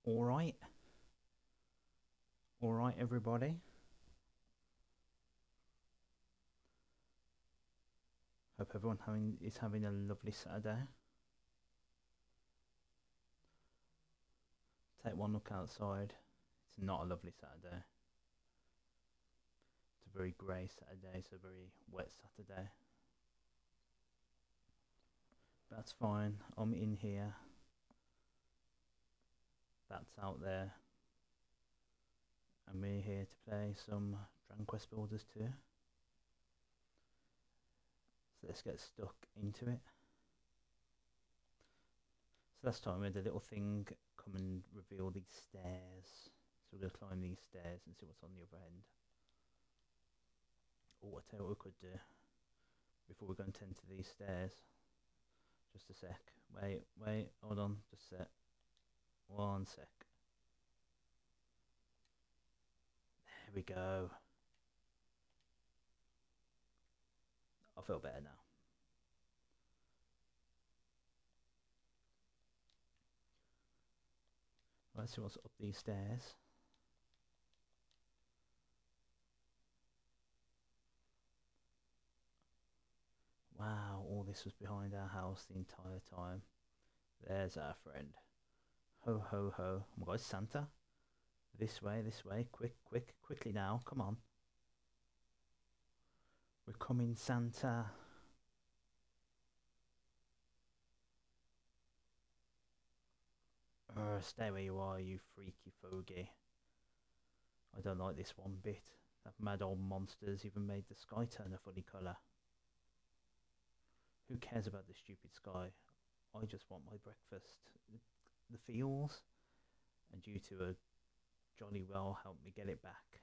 Alright. Alright, everybody. Hope everyone is having a lovely Saturday. Take one look outside. It's not a lovely Saturday. It's a very grey Saturday. It's a very wet Saturday. That's fine. I'm in here. That's out there. And we're here to play some Dragon Quest Builders 2. So let's get stuck into it. So last time we had a little thing come and reveal these stairs. So we're going to climb these stairs and see what's on the other end. Oh, I'll tell you what we could do before we go and tend to these stairs. Just a sec. Wait, hold on, just a sec. 1 sec. There we go. I feel better now. Let's see what's up these stairs. Wow, all this was behind our house the entire time. There's our friend. Ho, ho, ho. Oh my god, it's Santa. This way, quickly now. Come on. We're coming, Santa. Stay where you are, you freaky fogey. I don't like this one bit. That mad old monster's even made the sky turn a funny colour. Who cares about the stupid sky? I just want my breakfast. The feels, and due to a jolly well help me get it back.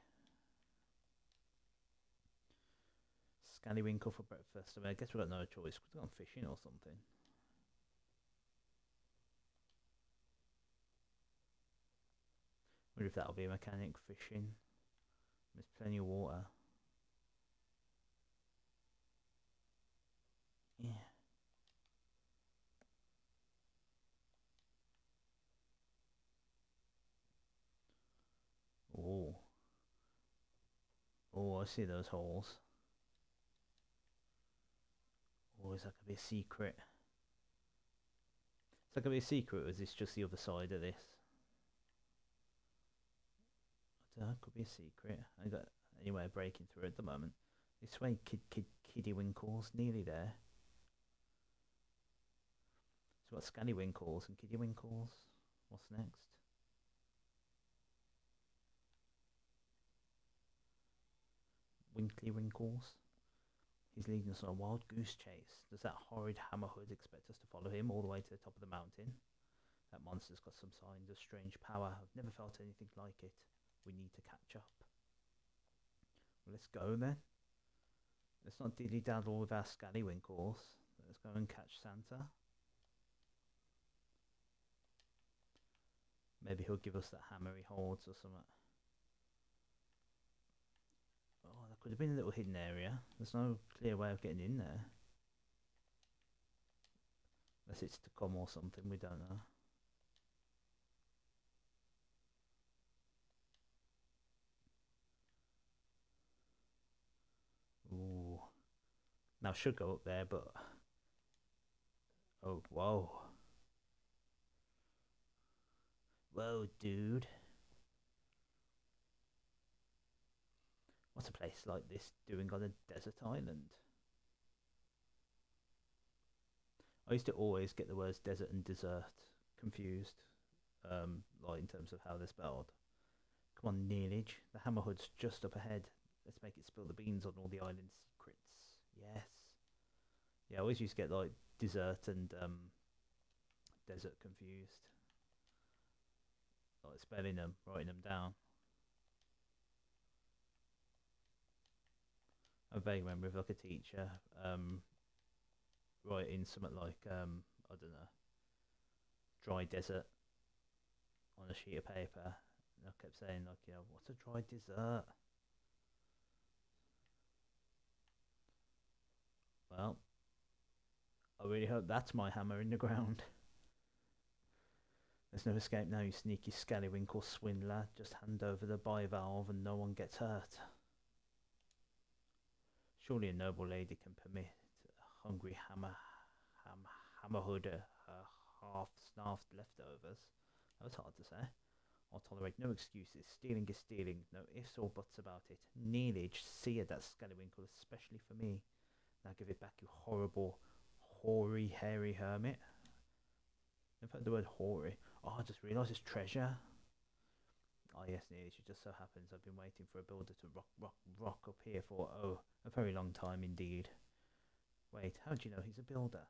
Scallywinkle for breakfast. I mean, I guess we've got no choice. We've gone fishing or something. I wonder if that'll be a mechanic fishing. There's plenty of water. Yeah. Oh. Oh, I see those holes. Or is that going to be a secret? Is that going to be a secret, or is this just the other side of this? I don't know, could be a secret. I got any way of breaking through at the moment. This way, kiddie winkles, nearly there. So what, scallywinkles and kiddie winkles? What's next? Winkly winkles. He's leading us on a wild goose chase. Does that horrid hammerhood expect us to follow him all the way to the top of the mountain? That monster's got some signs of strange power. I've never felt anything like it. We need to catch up. Well, let's go then. Let's not dilly-daddle with our scallywinkles. Let's go and catch Santa. Maybe he'll give us that hammer he holds or something. Oh, that could have been a little hidden area. There's no clear way of getting in there. Unless it's to come or something, we don't know. Ooh. Now I should go up there, but... Oh, whoa. Whoa, dude. What's a place like this doing on a desert island? I used to always get the words desert and dessert confused, like in terms of how they're spelled. Come on, Neilage. The hammerhood's just up ahead. Let's make it spill the beans on all the island secrets. Yes. Yeah, I always used to get like dessert and desert confused. Like spelling them, writing them down. I vaguely remember if like a teacher writing something like I don't know, dry desert on a sheet of paper, and I kept saying like, you know, what's a dry dessert? Well, I really hope that's my hammer in the ground. There's no escape now, you sneaky scallywinkle swindler. Just hand over the bivalve and no one gets hurt. Surely a noble lady can permit a hungry hammerhood her half-snarfed leftovers. That was hard to say. I'll tolerate no excuses. Stealing is stealing. No ifs or buts about it. Neilage, sear that scallywinkle, especially for me. Now give it back, you horrible, hoary, hairy hermit. In fact, the word hoary. Oh, I just realised it's treasure. Oh yes, Neilage, it just so happens I've been waiting for a builder to rock up here for, oh, a very long time indeed. Wait, how do you know he's a builder?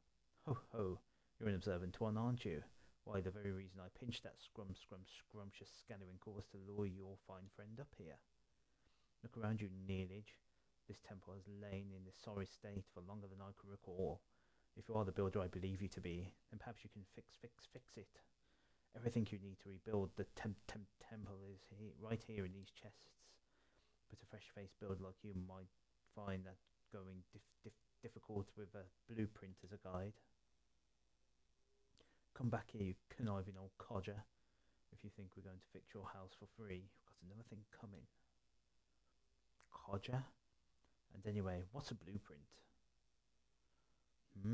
Ho ho, you're an observant one, aren't you? Why, the very reason I pinched that scrumptious scallywinkle was to lure your fine friend up here. Look around you, Neilage. This temple has lain in this sorry state for longer than I can recall. If you are the builder I believe you to be, then perhaps you can fix it. Everything you need to rebuild the temple is right here in these chests. But a fresh-faced builder like you might find that going difficult with a blueprint as a guide. Come back here, you conniving old codger. If you think we're going to fix your house for free, you've got another thing coming. Codger? And anyway, what's a blueprint? I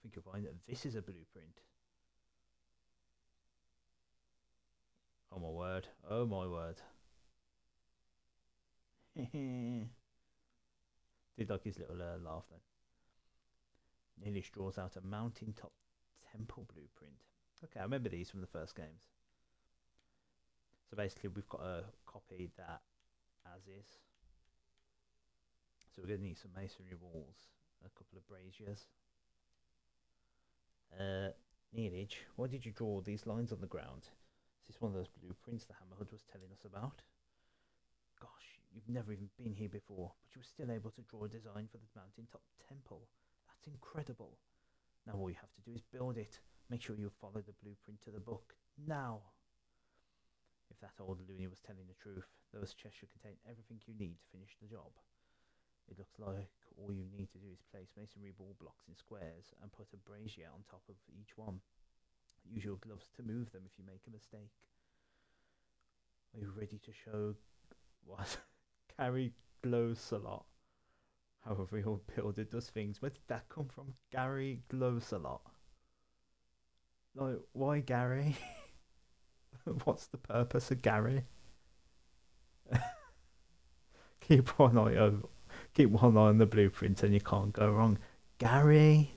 think you'll find that this is a blueprint. Oh my word. Oh my word. Did like his little laugh then. Neilage draws out a mountaintop temple blueprint. Okay, I remember these from the first games. So basically we've got a copy that as is. So we're going to need some masonry walls, a couple of braziers. Neilage, why did you draw these lines on the ground? Is this one of those blueprints the Hammerhood was telling us about? Gosh, you've never even been here before, but you were still able to draw a design for the mountaintop temple. That's incredible. Now all you have to do is build it. Make sure you follow the blueprint to the book. Now! If that old loony was telling the truth, those chests should contain everything you need to finish the job. It looks like all you need to do is place masonry wall blocks in squares and put a brazier on top of each one. Use your gloves to move them if you make a mistake. Are you ready to show what? Gary glows a lot. How a real builder does things. Where did that come from? Gary glows a lot. Like, why Gary? What's the purpose of Gary? Keep one eye on the blueprint and you can't go wrong. Gary?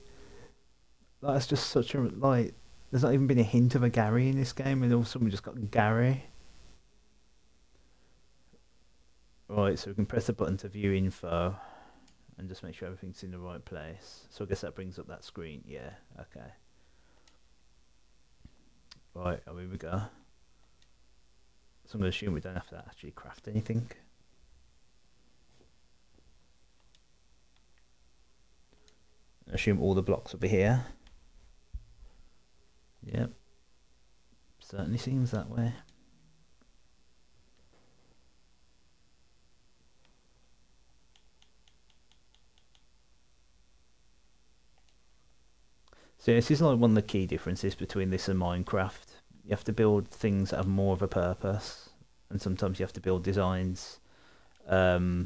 That's just such a, like, there's not even been a hint of a Gary in this game and all of a sudden we just got Gary. Right, so we can press the button to view info and just make sure everything's in the right place. So I guess that brings up that screen. Yeah, okay. Right, here we go. So I'm going to assume we don't have to actually craft anything. I assume all the blocks will be here. Yep. Certainly seems that way. So this is like one of the key differences between this and Minecraft. You have to build things that have more of a purpose, and sometimes you have to build designs, you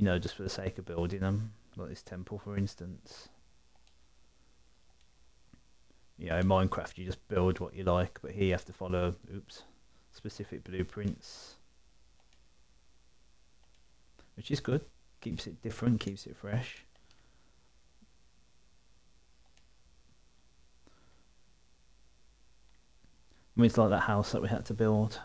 know, just for the sake of building them, like this temple, for instance. You know, in Minecraft you just build what you like, but here you have to follow, specific blueprints, which is good. Keeps it different, keeps it fresh. I mean, it's like that house that we had to build.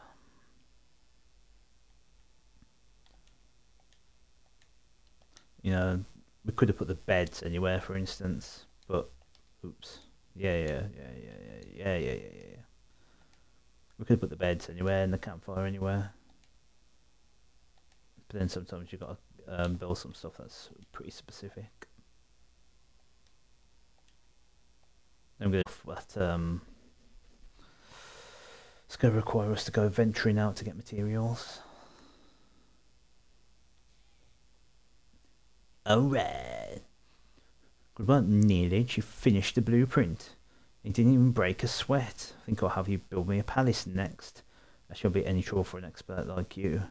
You know, we could have put the beds anywhere, for instance, but oops. Yeah. We could put the beds anywhere and the campfire anywhere. But then sometimes you've got to build some stuff that's pretty specific. I'm going to it's going to require us to go venturing out to get materials. Alright. Good one, Neilage. You finished the blueprint. He didn't even break a sweat. I think I'll have you build me a palace next. That shall be any trouble for an expert like you.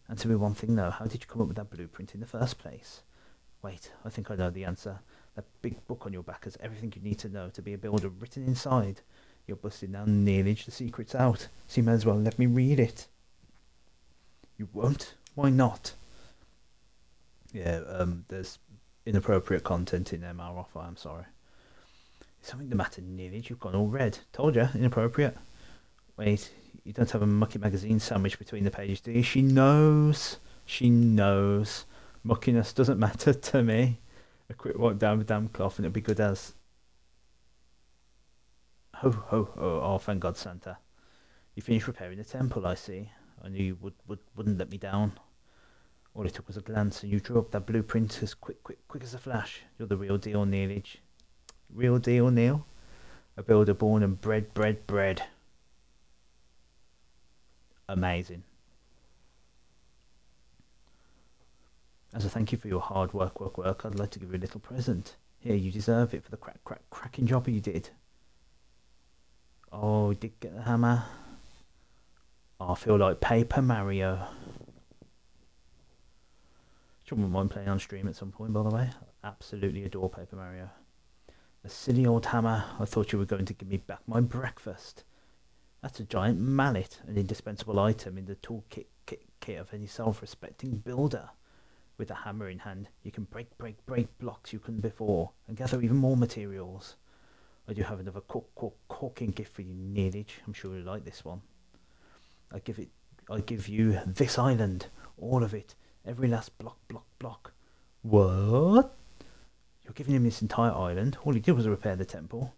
Answer me one thing though, how did you come up with that blueprint in the first place? Wait, I think I know the answer. That big book on your back has everything you need to know to be a builder written inside. You're busting down Neilage, the secret's out, so you may as well let me read it. You won't? Why not? Yeah, there's inappropriate content in there, Malroth, I'm sorry. Is something the matter, Neilage? You've gone all red. Told you, inappropriate. Wait, you don't have a mucky magazine sandwich between the pages, do you? She knows. She knows. Muckiness doesn't matter to me. A quick wipe down with damn cloth and it'll be good as. Ho, ho, ho. Oh, thank God, Santa. You finished repairing the temple, I see. I knew you wouldn't let me down. All it took was a glance and you drew up that blueprint as quick as a flash. You're the real deal, Neilage. Real deal, Neil? A builder born and bred. Amazing. As a thank you for your hard work, I'd like to give you a little present. Here, you deserve it for the cracking job you did. Oh, you did get the hammer. Oh, I feel like Paper Mario. Wouldn't mind playing on stream at some point, by the way. I absolutely adore Paper Mario. A silly old hammer. I thought you were going to give me back my breakfast. That's a giant mallet, an indispensable item in the toolkit kit of any self-respecting builder. With a hammer in hand, you can break blocks you couldn't before, and gather even more materials. I do have another corking gift for you, Neilage. I'm sure you'll like this one. I give you this island, all of it. Every last block. What? You're giving him this entire island? All he did was repair the temple.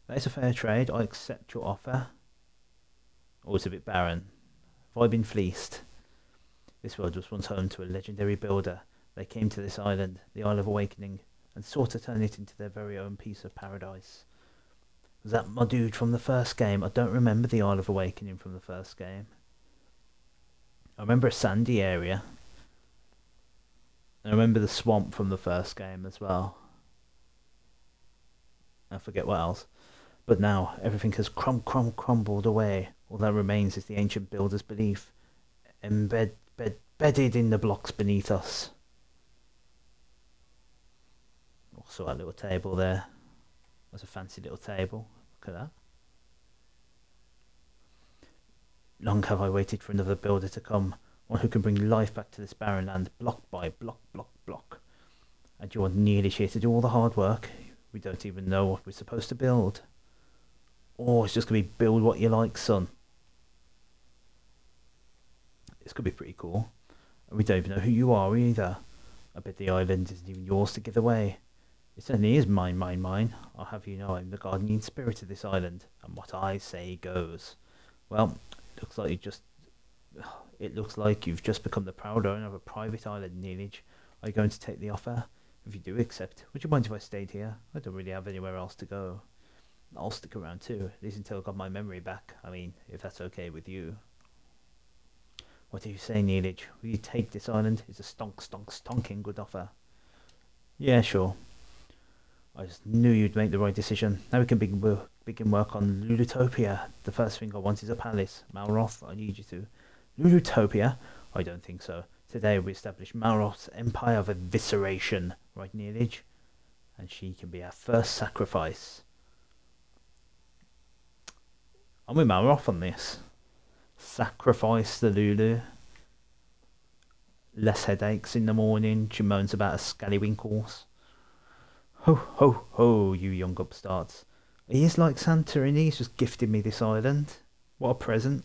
That is a fair trade. I accept your offer. Oh, it's a bit barren. Have I been fleeced? This world was once home to a legendary builder. They came to this island, the Isle of Awakening, and sought to turn it into their very own piece of paradise. Was that my dude from the first game? I don't remember the Isle of Awakening from the first game. I remember a sandy area. I remember the swamp from the first game as well. I forget what else. But now everything has crumbled away. All that remains is the ancient builder's belief, bedded in the blocks beneath us. Also that little table there. That's a fancy little table. Look at that. Long have I waited for another builder to come, one who can bring life back to this barren land, block by block. And you want Neilage here to do all the hard work? We don't even know what we're supposed to build. Oh, it's just going to be build what you like, son. It's going to be pretty cool. And we don't even know who you are either. I bet the island isn't even yours to give away. It certainly is mine. I'll have you know I'm the guardian spirit of this island, and what I say goes. Well, it looks like you've just become the proud owner of a private island, Neilage. Are you going to take the offer? If you do accept, would you mind if I stayed here? I don't really have anywhere else to go. I'll stick around too, at least until I got my memory back. I mean, if that's okay with you. What do you say, Neilage? Will you take this island? It's a stonking good offer. Yeah, sure. I just knew you'd make the right decision. Now we can begin work on Lulutopia. The first thing I want is a palace. Malroth, I need you to. Lulutopia? I don't think so. Today we establish Malroth's empire of evisceration. Right, Neilage? And she can be our first sacrifice. I'm with Malroth on this. Sacrifice the Lulu. Less headaches in the morning. She moans about her scallywinkles. Ho, ho, ho, you young upstarts. He is like Santa, and he's just gifted me this island. What a present.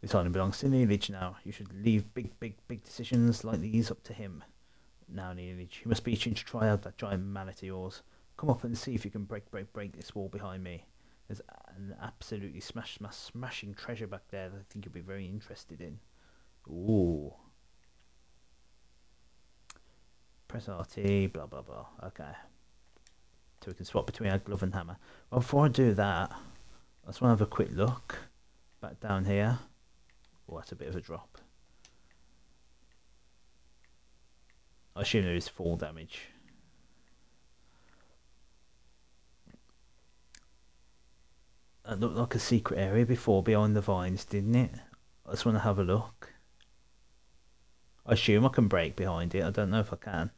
This island belongs to Neilage now. You should leave big decisions like these up to him. Now, Neilage, you must be itching to try out that giant mallet of yours. Come up and see if you can break this wall behind me. There's an absolutely smashing treasure back there that I think you'll be very interested in. Ooh. Press RT, blah blah blah. Okay. So we can swap between our glove and hammer. Well, before I do that, I just want to have a quick look back down here. Oh, that's a bit of a drop. I assume there is fall damage. It looked like a secret area before behind the vines, didn't it? I just want to have a look. I assume I can break behind it. I don't know if I can.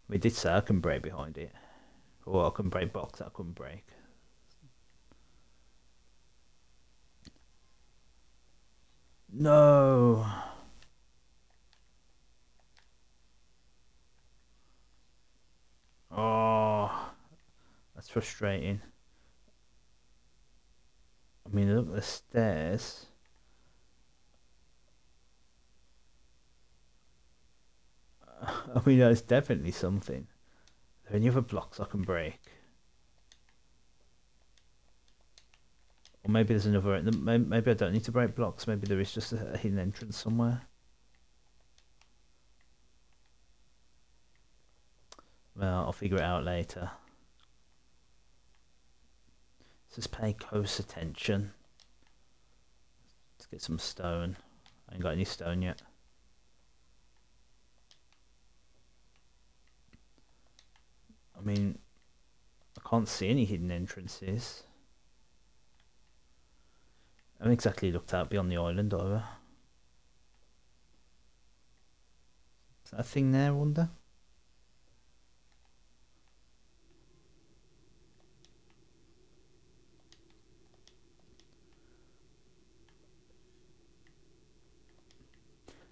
We did say I can break behind it. Or I can break blocks that I couldn't break. No! Oh, that's frustrating. I mean, look at the stairs. I mean, there's definitely something. Are there any other blocks I can break? Or maybe there's another... Maybe I don't need to break blocks. Maybe there is just a hidden entrance somewhere. Well, I'll figure it out later. Let's just pay close attention. Let's get some stone. I ain't got any stone yet. I mean, I can't see any hidden entrances. I haven't exactly looked out beyond the island either. Is that a thing there, I wonder?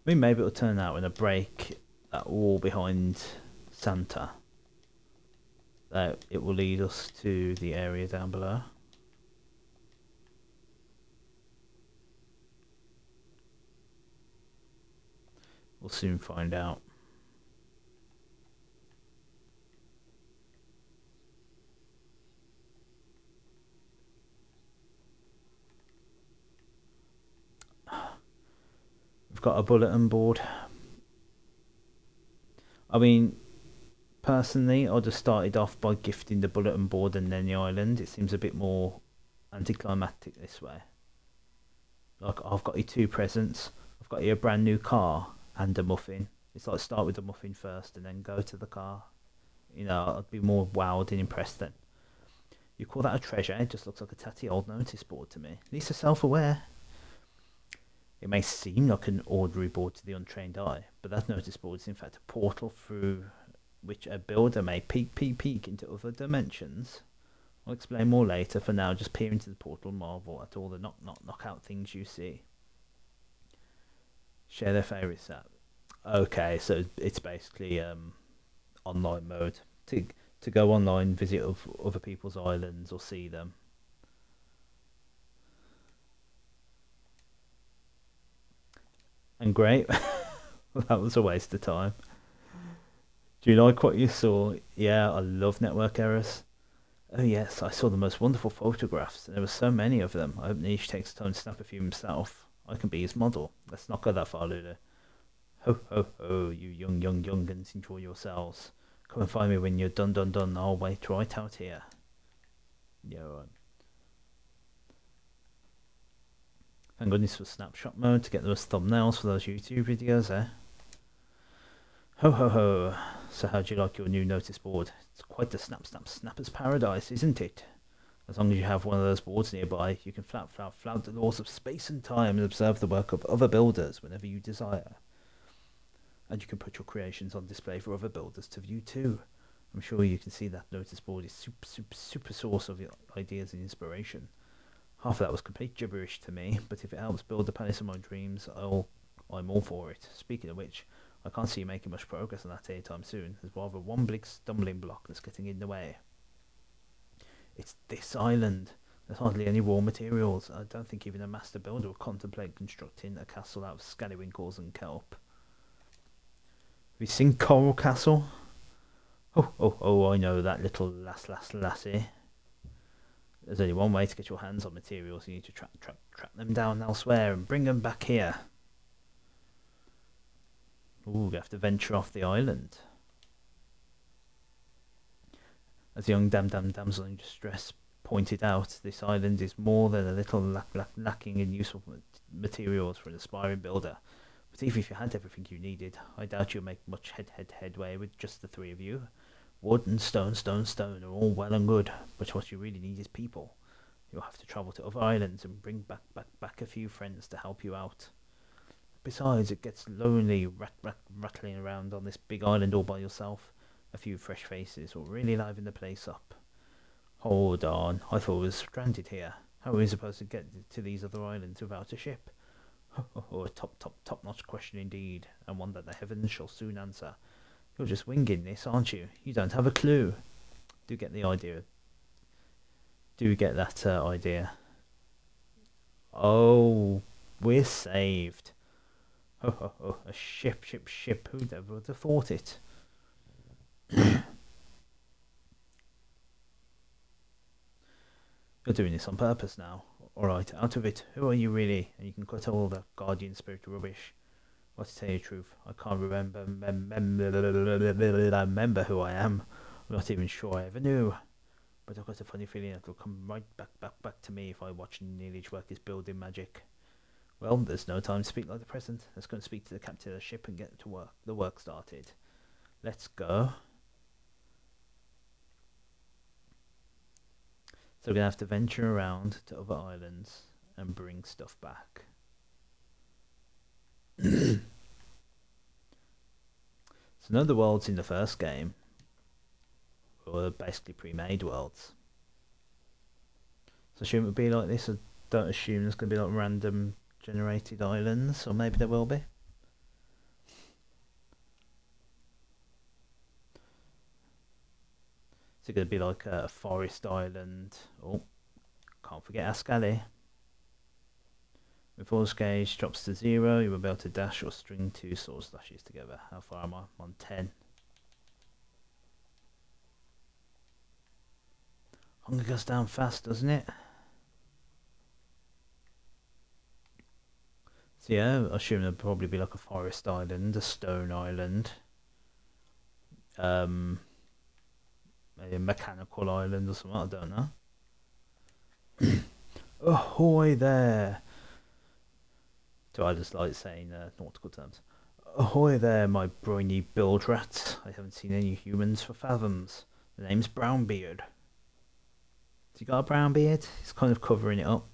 I mean, maybe it'll turn out when I break that wall behind Santa, that it will lead us to the area down below. We'll soon find out. We've got a bulletin board. I mean, personally, I just started off by gifting the bulletin board and then the island. It seems a bit more anticlimactic this way. Like, I've got you 2 presents. I've got you a brand new car and a muffin. It's like start with the muffin first and then go to the car. You know, I'd be more wowed and impressed then. You call that a treasure? It just looks like a tatty old notice board to me. At least they're self-aware. It may seem like an ordinary board to the untrained eye, but that notice board is in fact a portal through which a builder may peek into other dimensions. I'll explain more later. For now, just peer into the portal and marvel at all the knockout things you see. Share their favourites app. Okay, so it's basically online mode. To go online, visit other people's islands or see them. And great. That was a waste of time. Do you like what you saw? Yeah, I love network errors. Oh yes, I saw the most wonderful photographs, and there were so many of them. I hope Niche takes time to snap a few himself. I can be his model. Let's not go that far, Lulu. Ho ho ho, you youngins, enjoy yourselves. Come and find me when you're done. I'll wait right out here. Yeah, right. Thank goodness for snapshot mode to get those thumbnails for those YouTube videos, eh? Ho ho ho. So how do you like your new notice board? It's quite the snapper's paradise, isn't it? As long as you have one of those boards nearby, you can flout the laws of space and time and observe the work of other builders whenever you desire. And you can put your creations on display for other builders to view too. I'm sure you can see that notice board is super source of ideas and inspiration. Half of that was complete gibberish to me, but if it helps build the palace of my dreams, I'm all for it. Speaking of which, I can't see you making much progress on that anytime soon. There's rather one big stumbling block that's getting in the way. It's this island. There's hardly any raw materials. I don't think even a master builder would contemplate constructing a castle out of scallywinkles and kelp. Have you seen Coral Castle? Oh, I know that little lassie. There's only one way to get your hands on materials. You need to track them down elsewhere and bring them back here. Ooh, you have to venture off the island. As young damsel in distress pointed out, this island is more than a little lacking in useful materials for an aspiring builder. But even if you had everything you needed, I doubt you'll make much headway with just the 3 of you. Wood and stone are all well and good, but what you really need is people. You'll have to travel to other islands and bring back a few friends to help you out. Besides, it gets lonely rattling around on this big island all by yourself. A few fresh faces will really liven the place up. Hold on, I thought we were stranded here. How are we supposed to get to these other islands without a ship? A top-notch question indeed, and one that the heavens shall soon answer. You're just winging this, aren't you? You don't have a clue. Do get the idea. Do get that idea. Oh, we're saved. A ship. Who'd ever would have thought it? You're doing this on purpose now. Alright, out of it. Who are you really? And you can cut all the guardian spirit rubbish. Well, to tell you the truth, I can't remember who I am. I'm not even sure I ever knew. But I've got a funny feeling it'll come right back to me if I watch ChefNeilage work his building magic. Well, there's no time to speak like the present. Let's go and speak to the captain of the ship and get to work. The work started. Let's go. So we're going to have to venture around to other islands and bring stuff back. So none of the worlds in the first game were basically pre-made worlds. So I assume it would be like this. I don't assume there's going to be like random generated islands, or maybe there will be. Is it going to be like a forest island? Oh, can't forget Ascali. When force gauge drops to 0, you will be able to dash or string 2 sword slashes together. How far am I? I'm on 10. Hunger goes down fast, doesn't it? So yeah, I assume there'll probably be like a forest island, a stone island, a mechanical island or something, I don't know. Ahoy there! So I just like saying nautical terms. Ahoy there, my briny bilge rats. I haven't seen any humans for fathoms. The name's Brownbeard. Has he got a brown beard? He's kind of covering it up.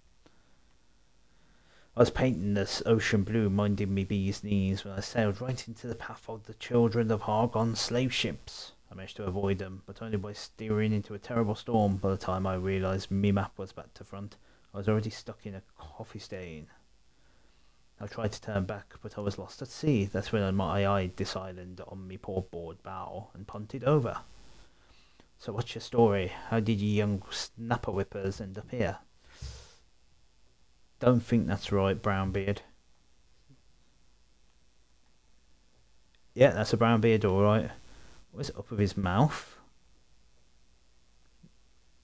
I was painting this ocean blue, minding me bee's knees, when I sailed right into the path of the children of Hargon's slave ships. I managed to avoid them, but only by steering into a terrible storm. By the time I realised me map was back to front, I was already stuck in a coffee stain. I tried to turn back, but I was lost at sea. That's when I eyed this island on me port bow and punted over. So what's your story? How did you young snapper whippers end up here? Don't think that's right, Brownbeard. Yeah, that's a Brownbeard, alright. What's up with his mouth?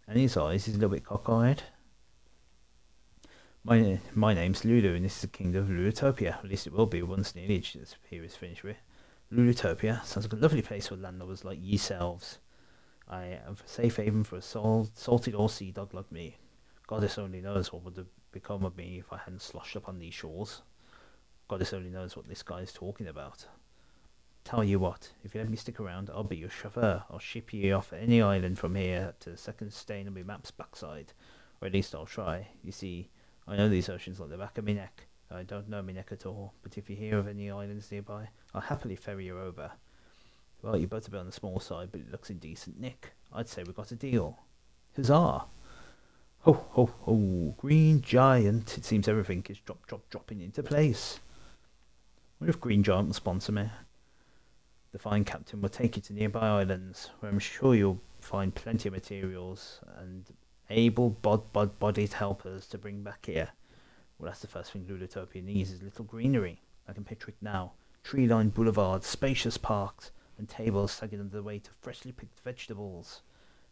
And his eyes, he's a little bit cockeyed. My name's Lulu, and this is the kingdom of Lulutopia. At least it will be once ChefNeilage here is finished with. Lulutopia sounds like a lovely place for landlubbers like yourselves. I am a safe haven for a salted old sea dog like me. Goddess only knows what would have become of me if I hadn't sloshed up on these shores. Goddess only knows what this guy is talking about. Tell you what, if you let me stick around, I'll be your chauffeur. I'll ship you off any island from here to the second stain on my map's backside. Or at least I'll try. You see, I know these oceans like the back of my neck. I don't know my neck at all, but if you hear of any islands nearby, I'll happily ferry you over. Well, you're both a bit on the small side, but it looks in decent nick. I'd say we've got a deal. Huzzah! Ho ho ho! Green Giant! It seems everything is dropping into place. I wonder if Green Giant will sponsor me. The fine captain will take you to nearby islands, where I'm sure you'll find plenty of materials and able-bodied helpers to bring back here. Well, that's the first thing Lulutopia needs is little greenery. I can picture it now. Tree-lined boulevards, spacious parks, and tables sagging under the weight of freshly picked vegetables.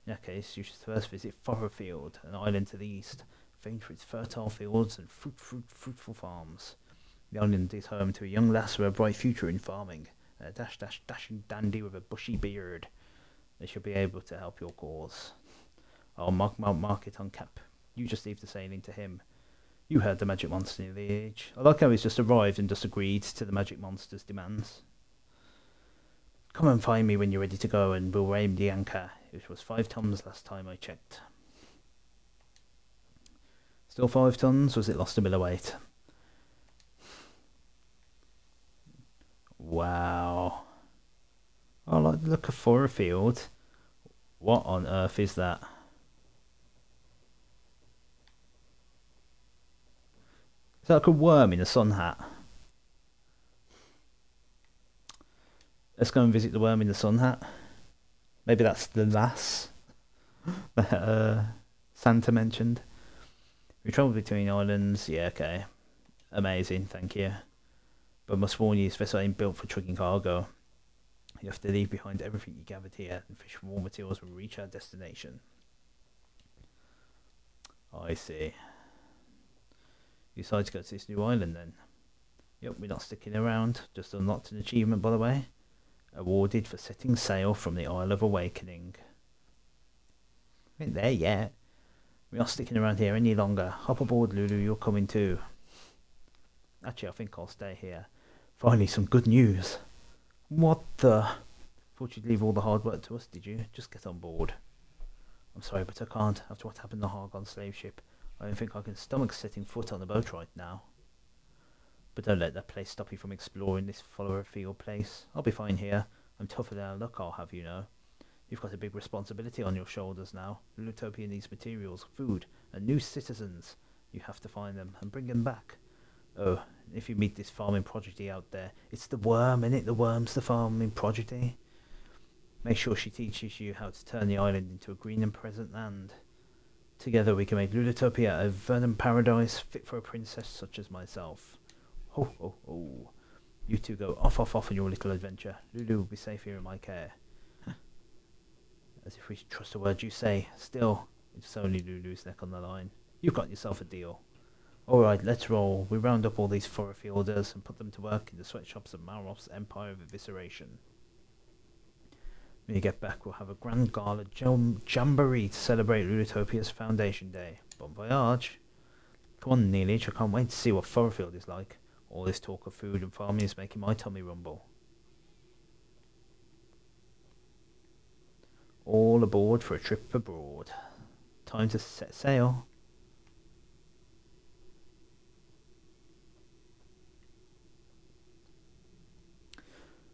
In that case, you should first visit Furrowfield, an island to the east, famed for its fertile fields and fruitful farms. The island is home to a young lass with a bright future in farming, and a dashing dandy with a bushy beard. They should be able to help your cause. I'll mark it on Cap. You just leave the sailing to him. You heard the magic monster in the age. I like how he's just arrived and just agreed to the magic monster's demands. Come and find me when you're ready to go, and we'll aim the anchor. It was 5 tons last time I checked. Still 5 tons? Was it lost a bit of weight? Wow. I like the look of Furrowfield. What on earth is that? Is that like a worm in a sun hat? Let's go and visit the worm in the sun hat. Maybe that's the lass that Santa mentioned. We travel between islands. Yeah, okay. Amazing, thank you. But must warn you, this vessel ain't built for trucking cargo. You have to leave behind everything you gathered here and fish for raw materials will reach our destination. I see. You decided to go to this new island then? Yep, we're not sticking around. Just unlocked an achievement, by the way. Awarded for setting sail from the Isle of Awakening. We ain't there yet. We're not sticking around here any longer. Hop aboard, Lulu, you're coming too. Actually, I think I'll stay here. Finally, some good news. What the? Thought you'd leave all the hard work to us, did you? Just get on board. I'm sorry, but I can't. After what happened on the Hargon slave ship, I don't think I can stomach setting foot on the boat right now. But don't let that place stop you from exploring this Furrowfield place. I'll be fine here. I'm tougher than I look, I'll have you know. You've got a big responsibility on your shoulders now. Lulutopia needs materials, food, and new citizens. You have to find them and bring them back. Oh, if you meet this farming prodigy out there, it's the worm, innit? The worm's the farming prodigy. Make sure she teaches you how to turn the island into a green and pleasant land. Together we can make Lulutopia a verdant paradise fit for a princess such as myself. Ho ho ho. You two go off on your little adventure. Lulu will be safe here in my care. As if we should trust a word you say. Still, it's only Lulu's neck on the line. You've got yourself a deal. Alright, let's roll. We round up all these Furrowfielders and put them to work in the sweatshops of Malroth's Empire of Evisceration. When you get back, we'll have a grand gala jamboree to celebrate Lutopia's Foundation Day. Bon voyage. Come on, Neilage, I can't wait to see what Furrowfield is like. All this talk of food and farming is making my tummy rumble. All aboard for a trip abroad. Time to set sail.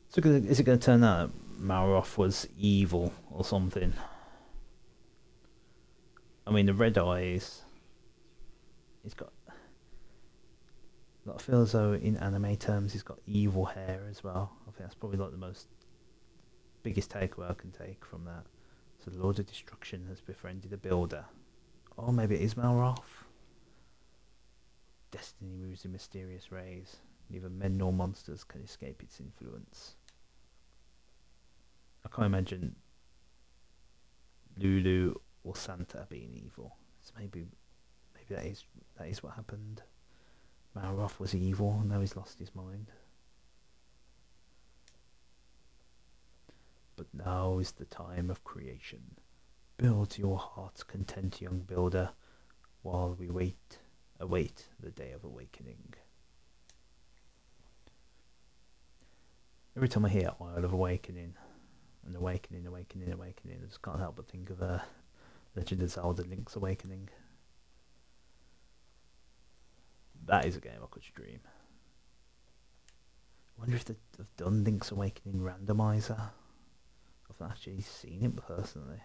So is it going to turn out Malroth was evil or something? I mean, the red eyes. He's got. I feel as though in anime terms he's got evil hair as well. I think that's probably like the biggest takeaway I can take from that. So the Lord of Destruction has befriended a builder. Oh, maybe it is Malroth. Destiny moves in mysterious rays. Neither men nor monsters can escape its influence. I can't imagine Lulu or Santa being evil. So maybe that is what happened. Malroth was evil, and now he's lost his mind. But now is the time of creation. Build your heart's content, young builder, while we await the day of awakening. Every time I hear Isle of Awakening, and awakening, I just can't help but think of Legend of Zelda: Link's Awakening. That is a game I could stream. I wonder if they've done Link's Awakening randomizer. I've not actually seen it personally.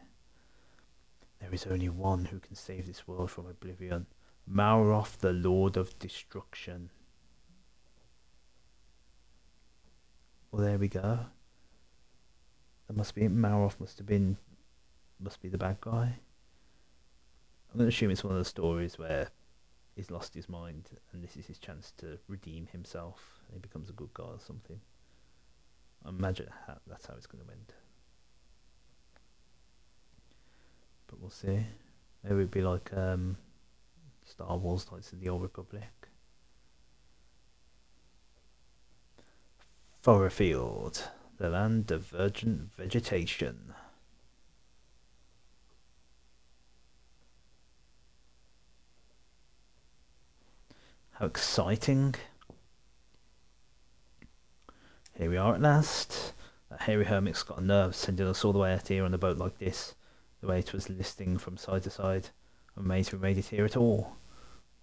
There is only one who can save this world from oblivion. Malroth, the Lord of Destruction. Well, there we go. That must be it. Malroth must be the bad guy. I'm going to assume it's one of the stories where he's lost his mind and this is his chance to redeem himself and he becomes a good guy or something. I imagine that's how it's going to end. But we'll see. Maybe it'd be like Star Wars Knights of the Old Republic. Furrowfield, the land of virgin vegetation. How exciting. Here we are at last. That hairy hermit's got a nerve sending us all the way out here on a boat like this. The way it was listing from side to side. I'm amazed we made it here at all.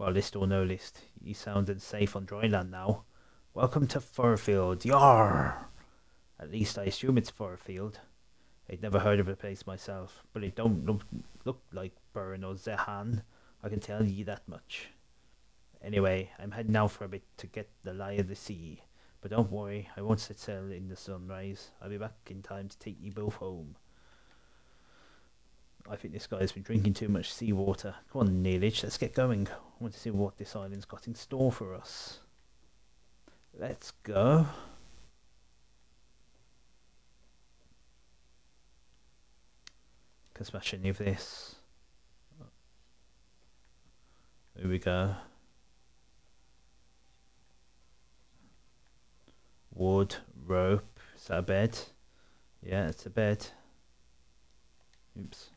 Well, list or no list, you sounded safe on dry land now. Welcome to Furrowfield. Yarr! At least I assume it's Furrowfield. I'd never heard of the place myself, but it don't look like Burren or Zehan. I can tell you that much. Anyway, I'm heading out for a bit to get the lie of the sea. But don't worry, I won't set sail in the sunrise. I'll be back in time to take you both home. I think this guy's been drinking too much seawater. Come on, Neilage, let's get going. I want to see what this island's got in store for us. Let's go. Can smash any of this. Here we go. Wood, rope. Is that a bed? Yeah, it's a bed. Oops.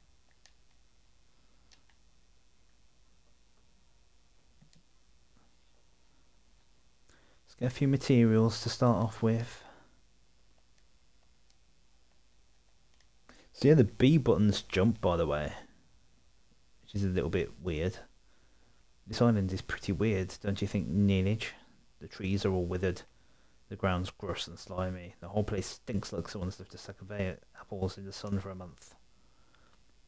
Let's get a few materials to start off with. So yeah, the B buttons jump, by the way, which is a little bit weird. This island is pretty weird, don't you think, Neilage? The trees are all withered, the ground's gross and slimy, the whole place stinks like someone's left a sack of apples in the sun for a month.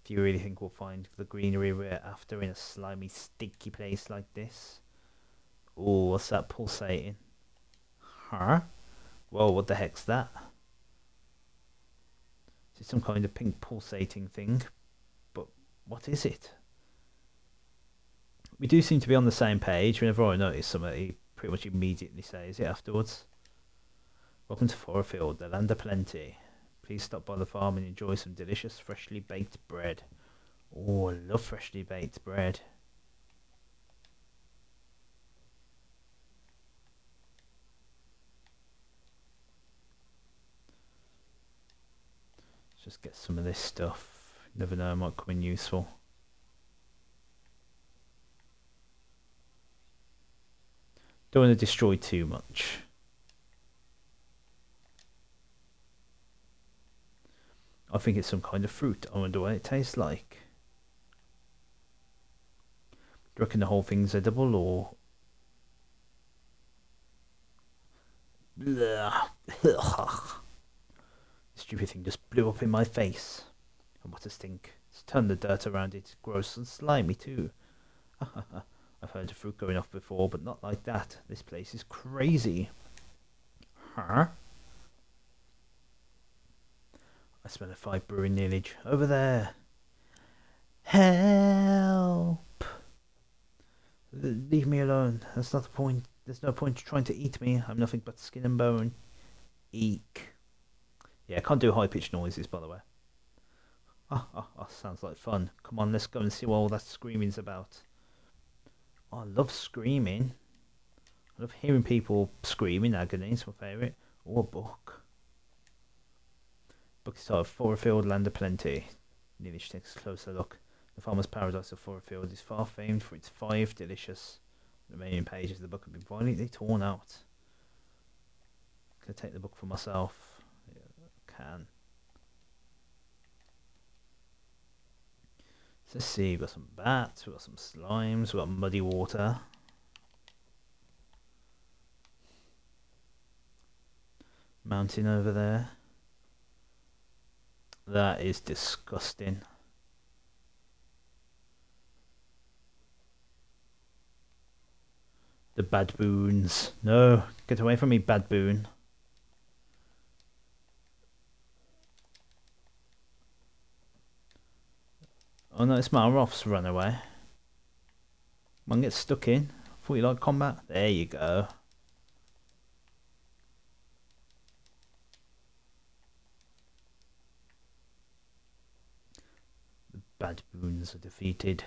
Do you really think we'll find the greenery we're after in a slimy, stinky place like this? Oh, what's that pulsating? Huh? Whoa, what the heck's that? Is it some kind of pink pulsating thing? But what is it? We do seem to be on the same page. Whenever I notice something, he pretty much immediately says it afterwards. Welcome to Furrowfield, the land of plenty. Please stop by the farm and enjoy some delicious freshly baked bread. Oh, I love freshly baked bread. Let's just get some of this stuff. You never know, it might come in useful. Don't want to destroy too much. I think it's some kind of fruit. I wonder what it tastes like. Do you reckon the whole thing's edible or... This stupid thing just blew up in my face. And what a stink. It's turned the dirt around it. Gross and slimy too. I've heard of fruit going off before, but not like that. This place is crazy. Huh? I smell a fight brewing, Neilage. Over there. Help! Leave me alone. That's not the point. There's no point trying to eat me. I'm nothing but skin and bone. Eek. Yeah, I can't do high-pitched noises, by the way. Sounds like fun. Come on, let's go and see what all that screaming's about. Oh, I love screaming. I love hearing people scream in agony. It's my favourite. Oh, a book. Book is titled Furrowfield, Land of Plenty. Neilage takes a closer look. The farmer's paradise of Furrowfield is far famed for its 5 delicious. The remaining pages of the book have been violently torn out. Can I take the book for myself? Yeah, I can. Let's see, we've got some bats, we've got some slimes, we've got muddy water. Mountain over there. That is disgusting. The bad boons. No, get away from me, bad boon. Oh no, it's Malroth's run away. One gets stuck in. Thought you liked combat. There you go. The bad boons are defeated.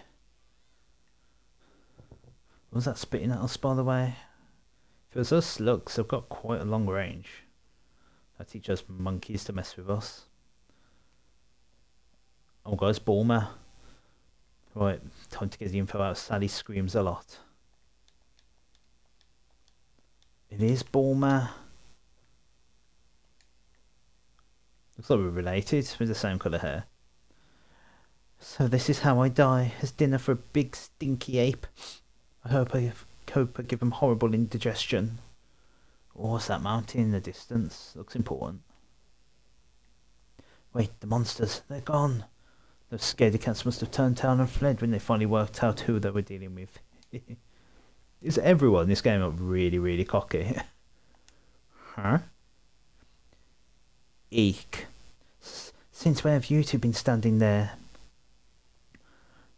What was that spitting at us, by the way? If it was us slugs, they've got quite a long range. That teach us monkeys to mess with us. Oh guys, Bulmer. Right, time to get the info out. Sally screams a lot. It is Bulmer. Looks like we're related with the same colour hair. So this is how I die, as dinner for a big stinky ape. I hope I give him horrible indigestion. Oh, what's that mountain in the distance? Looks important. Wait, the monsters, they're gone. Those scaredy cats must have turned town and fled when they finally worked out who they were dealing with. Is everyone in this game up really, really cocky? Huh? Eek. Since when have you two been standing there?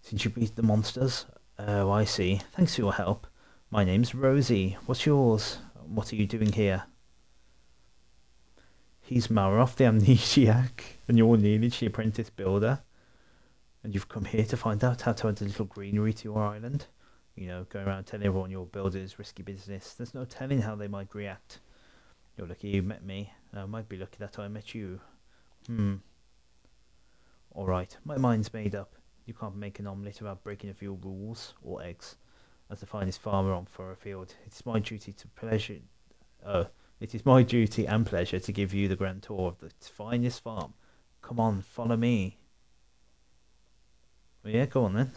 Since you beat the monsters? Oh, I see. Thanks for your help. My name's Rosie. What's yours? What are you doing here? He's Maroff, the amnesiac, and you're Neilage, the apprentice builder. And you've come here to find out how to add a little greenery to your island. You know, going around telling everyone your builder is risky business. There's no telling how they might react. You're lucky you met me. I might be lucky that I met you. Alright, my mind's made up. You can't make an omelette without breaking a few rules, or eggs. As the finest farmer on Furrowfield, it is my duty and pleasure to give you the grand tour of the finest farm. Come on, follow me. Well, yeah, go on then.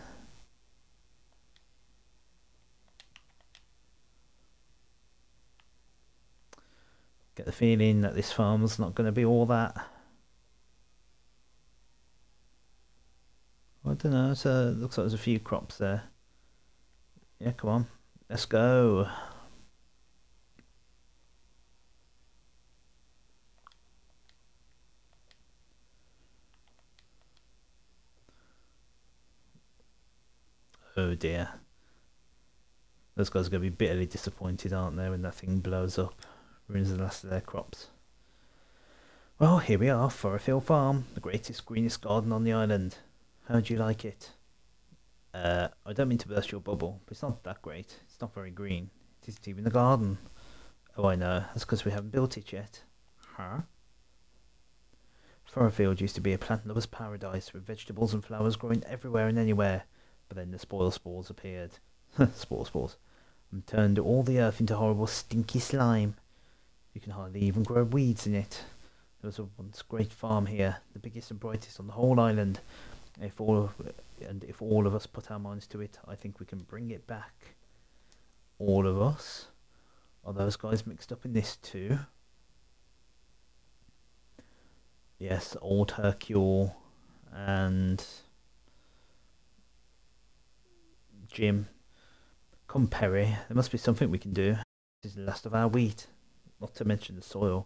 Get the feeling that this farm's not going to be all that. I don't know, it looks like there's a few crops there. Yeah, come on, let's go. Oh dear. Those guys are going to be bitterly disappointed, aren't they, when that thing blows up, ruins the last of their crops. Well, here we are, Furrowfield Farm, the greatest, greenest garden on the island. How do you like it? I don't mean to burst your bubble, but it's not that great. It's not very green. It isn't even a garden. Oh, I know. That's because we haven't built it yet. Huh? Furrowfield used to be a plant lover's paradise with vegetables and flowers growing everywhere and anywhere. But then the spoil spores appeared. Spoil spores. And turned all the earth into horrible stinky slime. You can hardly even grow weeds in it. There was a once great farm here, the biggest and brightest on the whole island. If all of us put our minds to it, I think we can bring it back. All of us? Are those guys mixed up in this too? Yes, old Hercule and Jim. Come, Perry, there must be something we can do. This is the last of our wheat, not to mention the soil.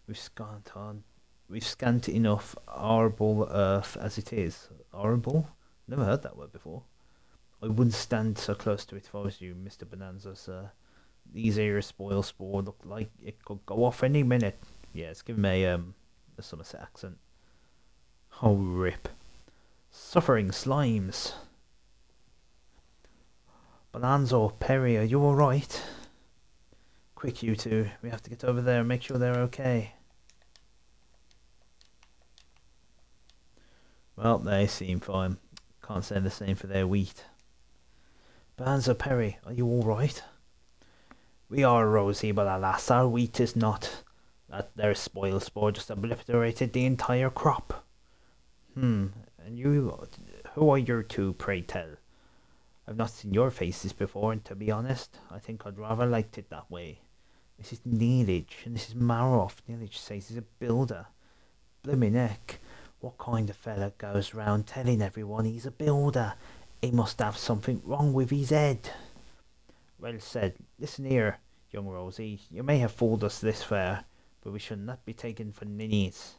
We've scant enough arable earth as it is. Arable? Never heard that word before. I wouldn't stand so close to it if I was you, Mr. Bonanza, sir. These areas spoil spore look like it could go off any minute. Yes, give him a Somerset accent. Oh, rip. Suffering slimes. Bonanza, Perry, are you alright? Quick, you two. We have to get over there and make sure they're okay. Well, they seem fine. Can't say the same for their wheat. Bonanza, Perry, are you alright? We are, Rosie, but alas, our wheat is not. That their spoil spore just obliterated the entire crop. And you, who are you two, pray tell? I've not seen your faces before, and to be honest, I think I'd rather liked it that way. This is Neilage, and this is Maroff. Neilage says he's a builder. Blimey neck. What kind of fella goes round telling everyone he's a builder? He must have something wrong with his head. Well said. Listen here, young Rosie. You may have fooled us this fair, but we should not be taken for ninnies.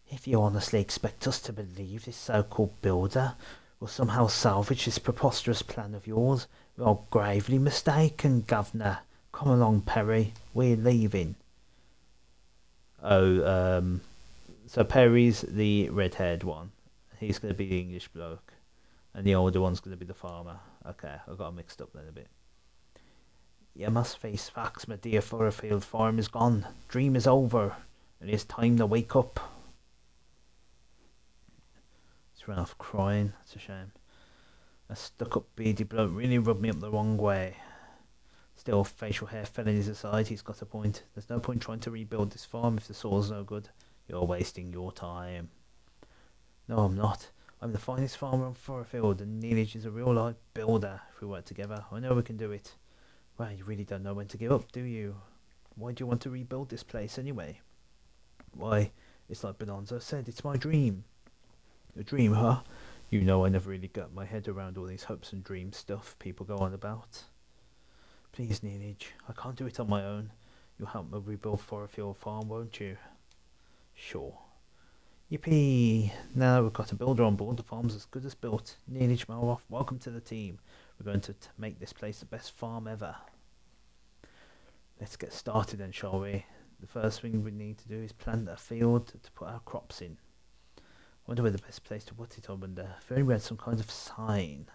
If you honestly expect us to believe this so-called builder will somehow salvage this preposterous plan of yours, we are gravely mistaken, governor. Come along, Perry. We're leaving. Oh, so Perry's the red-haired one. He's going to be the English bloke. And the older one's going to be the farmer. Okay, I got mixed up then a bit. You must face facts, my dear Furrowfield. Farm is gone. Dream is over. And it's time to wake up. He's run off crying. That's a shame. That stuck-up beady bloke really rubbed me up the wrong way. Still, facial hair fell in his aside. He's got a point. There's no point trying to rebuild this farm if the soil's no good. You're wasting your time. No, I'm not. I'm the finest farmer on Furrowfield, and Neilage is a real-life builder. If we work together, I know we can do it. Well, you really don't know when to give up, do you? Why do you want to rebuild this place anyway? Why, it's like Bonanza said, it's my dream. A dream, huh? You know I never really got my head around all these hopes and dreams stuff people go on about. Please, Neilage, I can't do it on my own. You'll help me rebuild Furrowfield Farm, won't you? Sure. Yippee! Now we've got a builder on board, the farm's as good as built. Neilage Malroth, welcome to the team. We're going to make this place the best farm ever. Let's get started then, shall we? The first thing we need to do is plant a field to put our crops in. I wonder where the best place to put it, I wonder. If only we had some kind of sign.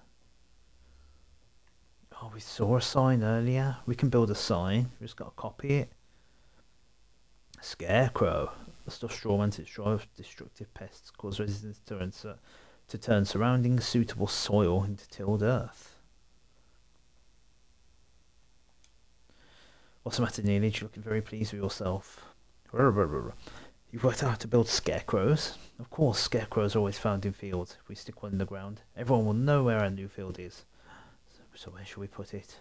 Oh, we saw a sign earlier. We can build a sign. We just got to copy it. Scarecrow. The stuff straw meant to destroy destructive pests, cause residents to turn surrounding suitable soil into tilled earth. What's the matter, Neilage? You're looking very pleased with yourself. You've worked out how to build scarecrows. Of course, scarecrows are always found in fields. If we stick one in the ground, everyone will know where our new field is. So where shall we put it?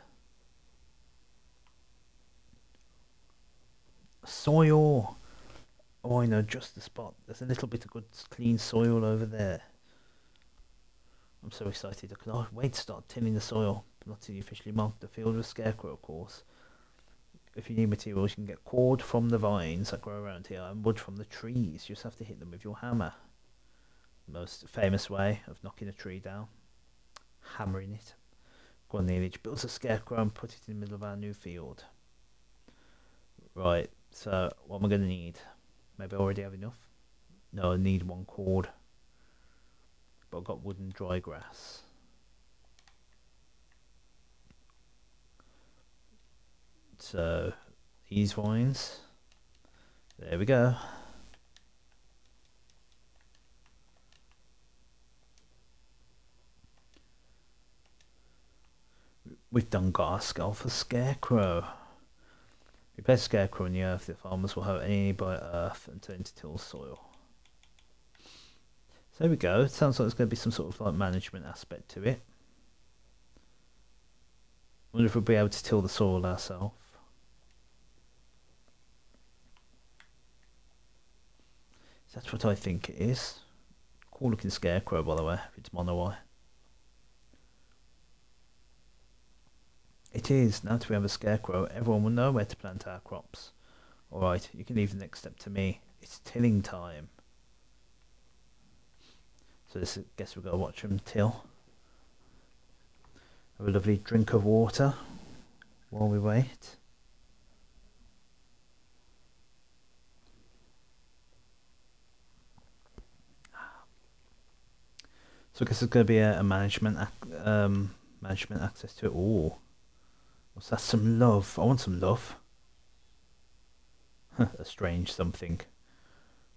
Soil! Oh, I know just the spot. There's a little bit of good clean soil over there. I'm so excited. I cannot wait to start tilling the soil. Not till you officially mark the field with scarecrow, of course. If you need materials, you can get cord from the vines that grow around here and wood from the trees. You just have to hit them with your hammer. The most famous way of knocking a tree down. Hammering it. Go on, Neilage. Build a scarecrow and put it in the middle of our new field. Right, so what am I going to need? Maybe I already have enough? No, I need one cord. But I've got wood and dry grass. So, these vines. There we go. We've done got our skull for scarecrow. We place a scarecrow in the earth, the farmers will have any by earth and turn into tilled soil. So there we go. It sounds like there's going to be some sort of like management aspect to it. I wonder if we'll be able to till the soil ourselves. That's what I think it is. Cool looking scarecrow, by the way, if it's mono-eye. It is. Now that we have a scarecrow, everyone will know where to plant our crops. Alright, you can leave the next step to me. It's tilling time. So I guess we've got to watch them till. Have a lovely drink of water while we wait. So I guess there's going to be a management access to it. Ooh. What's that? Some love. I want some love. A strange something.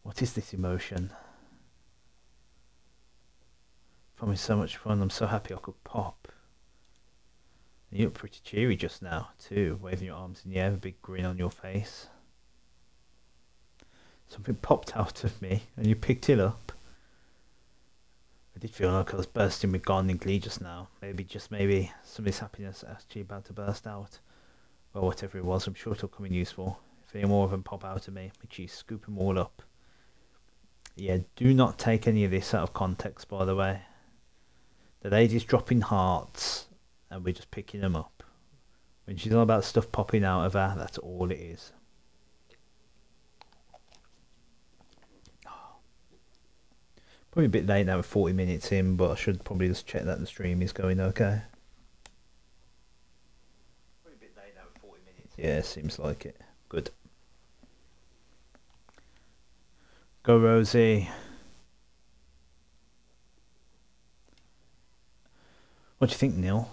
What is this emotion? Found me so much fun. I'm so happy I could pop. And you look pretty cheery just now too, waving your arms in the air, a big grin on your face. Something popped out of me and you picked it up. I did feel like I was bursting with gardening glee just now. Maybe, just maybe, some of this happiness actually about to burst out. Well, whatever it was, I'm sure it'll come in useful. If any more of them pop out of me, make sure you scoop them all up. Yeah, do not take any of this out of context, by the way. The lady's dropping hearts, and we're just picking them up. When she's on about stuff popping out of her, that's all it is. Probably a bit late now, 40 minutes in, but I should probably just check that the stream is going okay. Probably a bit late now, 40 minutes. Yeah, seems like it. Good. Go, Rosie. What do you think, Neil?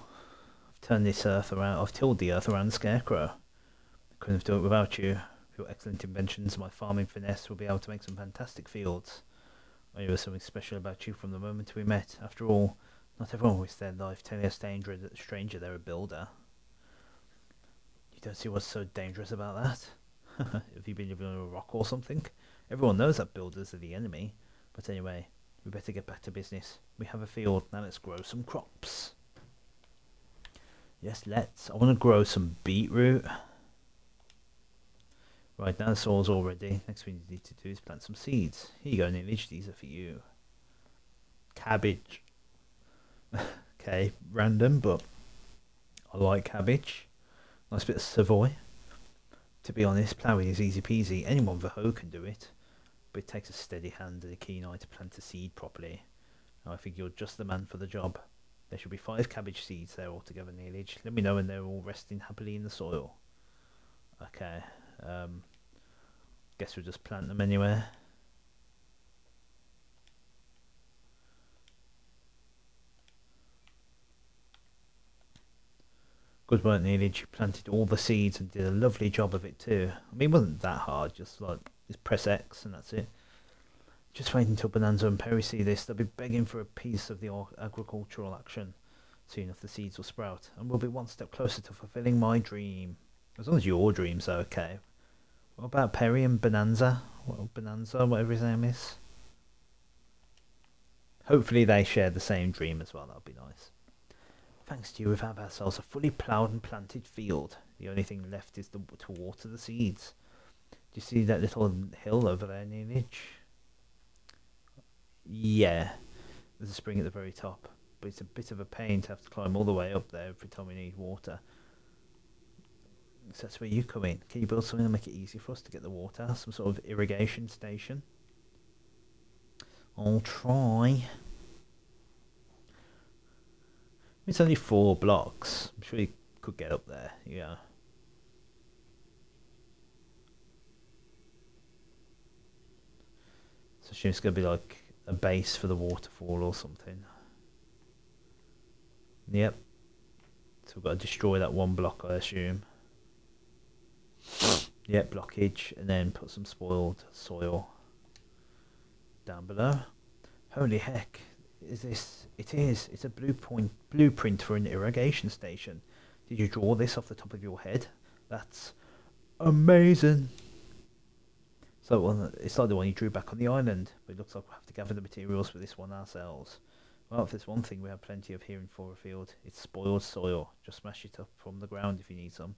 I've turned this earth around. I've tilled the earth around the scarecrow. I couldn't have done it without you. With your excellent inventions, my farming finesse will be able to make some fantastic fields. I knew there was something special about you from the moment we met. After all, not everyone risks their life telling a stranger they're a builder. You don't see what's so dangerous about that? Have you been living on a rock or something? Everyone knows that builders are the enemy. But anyway, We better get back to business. We have a field, now let's grow some crops. Yes, let's. I want to grow some beetroot. Right, now the soil's all ready. Next thing we need to do is plant some seeds. Here you go, Neilage, these are for you. Cabbage. Okay, random, but I like cabbage. Nice bit of Savoy. To be honest, ploughing is easy peasy. Anyone with a hoe can do it. But it takes a steady hand and a keen eye to plant a seed properly. And I think you're just the man for the job. There should be 5 cabbage seeds there altogether, Neilage. Let me know when they're all resting happily in the soil. Okay. Guess we'll just plant them anywhere. Good work, Neilage. You planted all the seeds and did a lovely job of it too. I mean, it wasn't that hard. Just press X and that's it. Just wait until Bonanza and Perry see this. They'll be begging for a piece of the agricultural action. Soon enough the seeds will sprout, and we'll be one step closer to fulfilling my dream. As long as your dream's okay. What about Perry and Bonanza? Bonanza, whatever his name is. Hopefully they share the same dream as well. That would be nice. Thanks to you, we have ourselves a fully ploughed and planted field. The only thing left is to water the seeds. Do you see that little hill over there, Neilage? Yeah, there's a spring at the very top, but it's a bit of a pain to have to climb all the way up there every time we need water. So that's where you come in. Can you build something to make it easy for us to get the water? Some sort of irrigation station? I'll try. It's only 4 blocks. I'm sure you could get up there, yeah. So it's going to be like a base for the waterfall or something. Yep. So we've got to destroy that 1 block, I assume. Yep, blockage, and then put some spoiled soil down below. Holy heck, is this? It is. It's a blueprint for an irrigation station. Did you draw this off the top of your head? That's amazing. So it's like the one you drew back on the island, but it looks like we'll have to gather the materials for this one ourselves. Well, if there's one thing we have plenty of here in Furrowfield, it's spoiled soil. Just smash it up from the ground if you need some.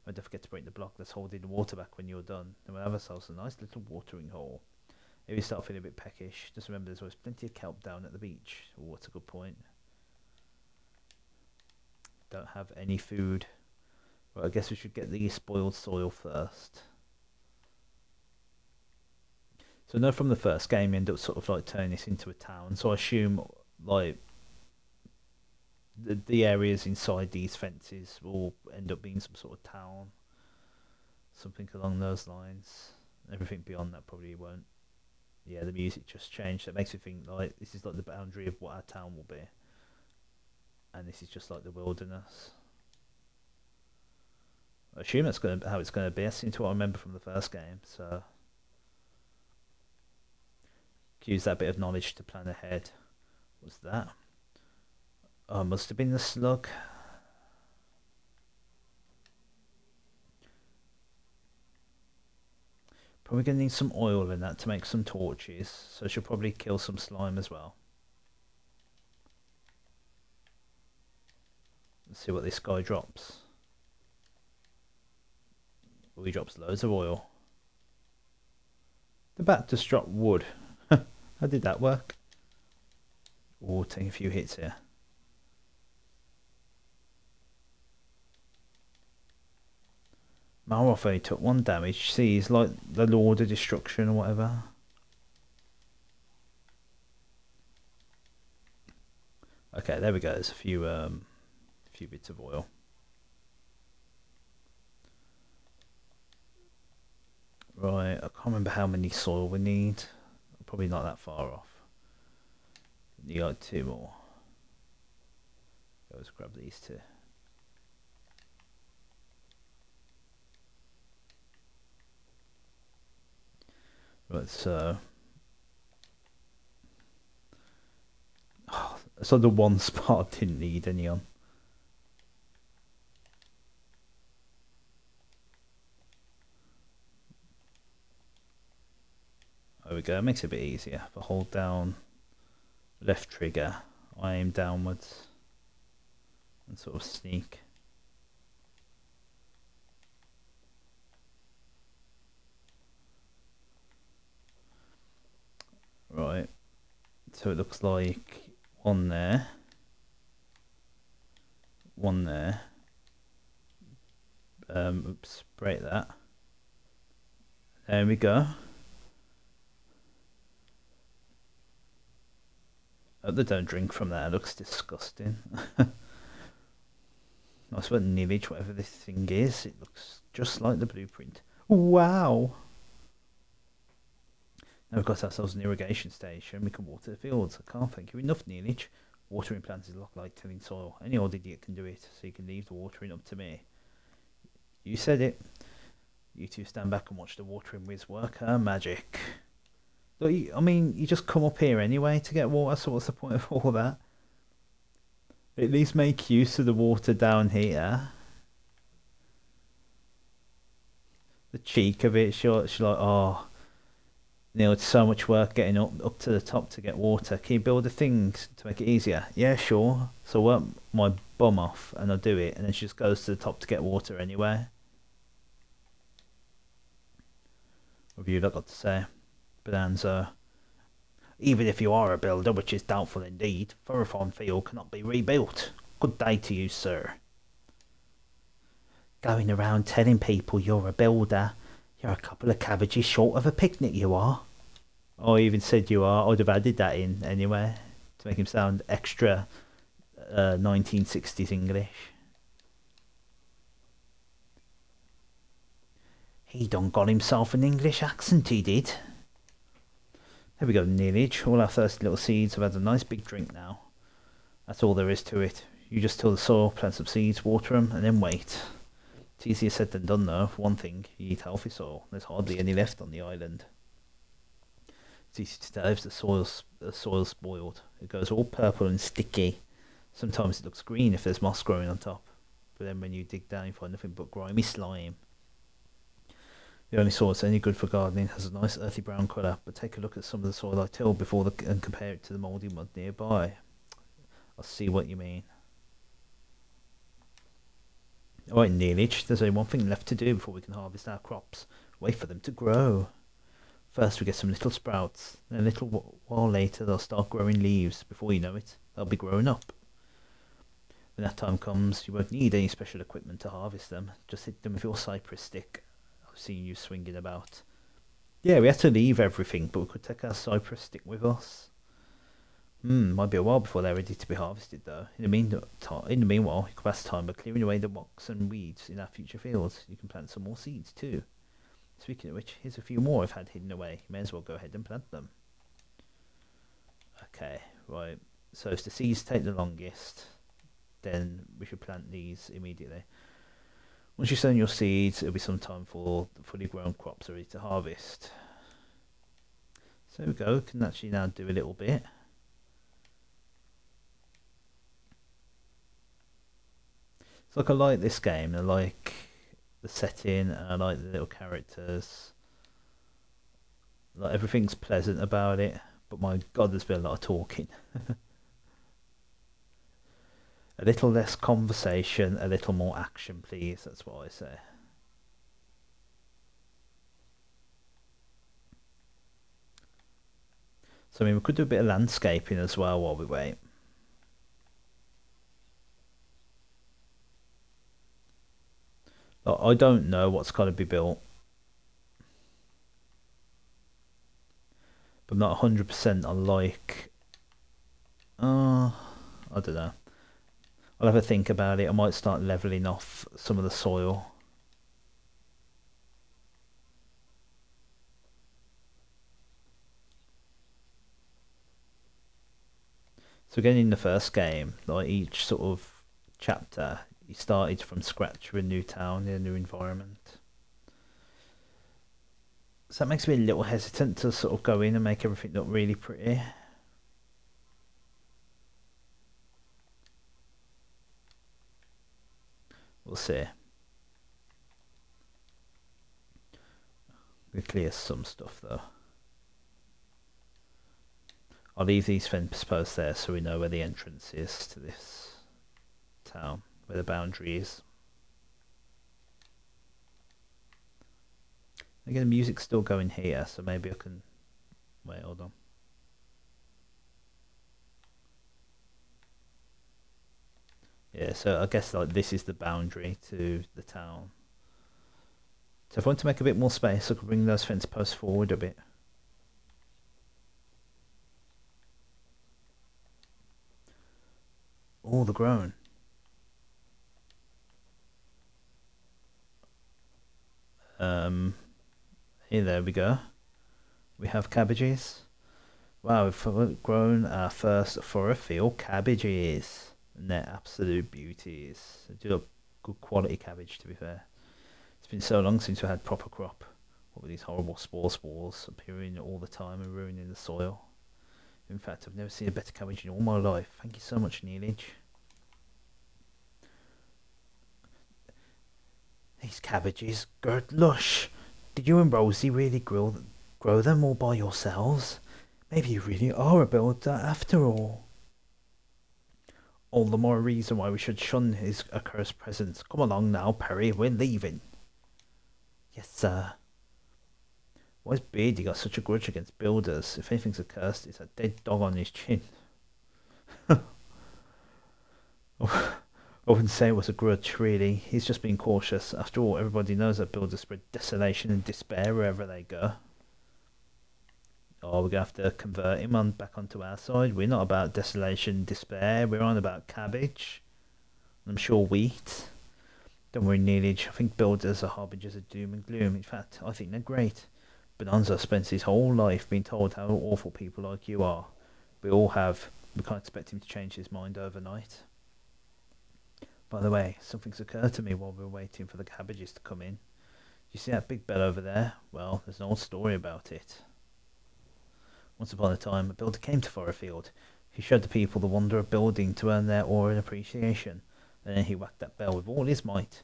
And don't forget to break the block that's holding the water back when you're done. And we'll have ourselves a nice little watering hole. If you start feeling a bit peckish, just remember there's always plenty of kelp down at the beach. Oh, what's a good point. Don't have any food. Well, I guess we should get the spoiled soil first. So I know from the first game you end up sort of like turning this into a town. So I assume like the areas inside these fences will end up being some sort of town. Something along those lines. Everything beyond that probably won't. Yeah, the music just changed. That makes me think like this is like the boundary of what our town will be. And this is just like the wilderness. I assume that's how it's going to be. I seem to what I remember from the first game, so use that bit of knowledge to plan ahead. What's that? Oh, must have been the slug. Probably going to need some oil in that to make some torches, so I should probably kill some slime as well. Let's see what this guy drops. Oh, he drops loads of oil. The bat just dropped wood. How did that work? Oh, taking a few hits here. Malroth only took 1 damage. See, he's like the Lord of Destruction or whatever. Okay, there we go. There's a few bits of oil. Right, I can't remember how many soil we need. Probably not that far off. You got 2 more. Let's grab these 2. Right, so so the one spot I didn't need any on. There we go. It makes it a bit easier. If I hold down Left trigger, I aim downwards and sort of sneak. Right, so it looks like one there, one there. Oops, break that. There we go. Oh, they don't drink from that. It looks disgusting. I suppose neilage, whatever this thing is, it looks just like the blueprint. Wow! Now we've got ourselves an irrigation station. We can water the fields. I can't thank you enough, neilage. Watering plants is a lot like tilling soil. Any old idiot can do it, so you can leave the watering up to me. You said it. You two stand back and watch the watering whiz work her magic. Look, I mean, you just come up here anyway to get water, so what's the point of all that? At least make use of the water down here. The cheek of it, she's like, oh, Neil, it's so much work getting up to the top to get water. Can you build a thing to make it easier? Yeah, sure. So I work my bum off and I'll do it, and then she just goes to the top to get water anyway. What have you got to say? Bonanza. Even if you are a builder, which is doubtful indeed, Furrowfield cannot be rebuilt. Good day to you, sir. Going around telling people you're a builder. You're a couple of cabbages short of a picnic, you are. Oh, I even said you are. I'd have added that in anyway to make him sound extra 1960s English. He done got himself an English accent, he did. There we go, neilage. All our thirsty little seeds have had a nice big drink now. That's all there is to it. You just till the soil, plant some seeds, water them, and then wait. It's easier said than done though. For one thing, you eat healthy soil. There's hardly any left on the island. It's easy to tell if the soil's spoiled. It goes all purple and sticky. Sometimes it looks green if there's moss growing on top. But then when you dig down you find nothing but grimy slime. The only soil that's any good for gardening has a nice earthy brown colour, but take a look at some of the soil I tilled before and compare it to the mouldy mud nearby. I'll see what you mean. Alright, neilage, there's only one thing left to do before we can harvest our crops. Wait for them to grow. First we get some little sprouts, then a little while later they'll start growing leaves. Before you know it, they'll be grown up. When that time comes, you won't need any special equipment to harvest them. Just hit them with your cypress stick. I've seen you swinging about. Yeah, we had to leave everything, but we could take our cypress stick with us. Might be a while before they're ready to be harvested though. In the meanwhile, you can pass time by clearing away the rocks and weeds in our future fields. You can plant some more seeds too. Speaking of which, here's a few more I've had hidden away. You may as well go ahead and plant them. Okay, right. So if the seeds take the longest, then we should plant these immediately. Once you've sown your seeds, it'll be some time for the fully grown crops ready to harvest. So there we go, can actually now do a little bit. It's like I like this game, I like the setting, and I like the little characters. Like everything's pleasant about it, but my god there's been a lot of talking. A little less conversation, a little more action please, that's what I say. So I mean we could do a bit of landscaping as well while we wait. I don't know what's got to be built. But I'm not 100% on like... I don't know. I'll have a think about it. I might start levelling off some of the soil. So again in the first game, like each sort of chapter, you started from scratch with a new town in a new environment. So that makes me a little hesitant to sort of go in and make everything look really pretty. We'll see. We clear some stuff though. I'll leave these fence posts there so we know where the entrance is to this town, where the boundary is. Again, the music's still going here, so maybe I can... Wait, hold on. Yeah, so I guess like this is the boundary to the town. So if I want to make a bit more space, I could bring those fence posts forward a bit. All the grown. Here, there we go. We have cabbages. Wow, we've grown our first Furrowfield cabbages. And they're absolute beauties. They do look good quality cabbage, to be fair. It's been so long since we had proper crop. What with these horrible spores appearing all the time and ruining the soil. In fact, I've never seen a better cabbage in all my life. Thank you so much, ChefNeilage. These cabbages, Gert Lush. Did you and Rosie really grow them all by yourselves? Maybe you really are a builder after all. All the more reason why we should shun his accursed presence. Come along now, Perry, we're leaving. Yes, sir. Why's Beardy got such a grudge against builders? If anything's accursed, it's a dead dog on his chin. I wouldn't say it was a grudge, really. He's just being cautious. After all, everybody knows that builders spread desolation and despair wherever they go. Oh, we're going to have to convert him back onto our side. We're not about desolation and despair. We're on about cabbage. I'm sure wheat. Don't worry, ChefNeilage. I think builders are harbingers of doom and gloom. In fact, I think they're great. Bonanza spends his whole life being told how awful people like you are. We can't expect him to change his mind overnight. By the way, something's occurred to me while we're waiting for the cabbages to come in. You see that big bell over there? Well, there's an old story about it. Once upon a time, a builder came to Furrowfield. He showed the people the wonder of building to earn their awe and appreciation. And then he whacked that bell with all his might.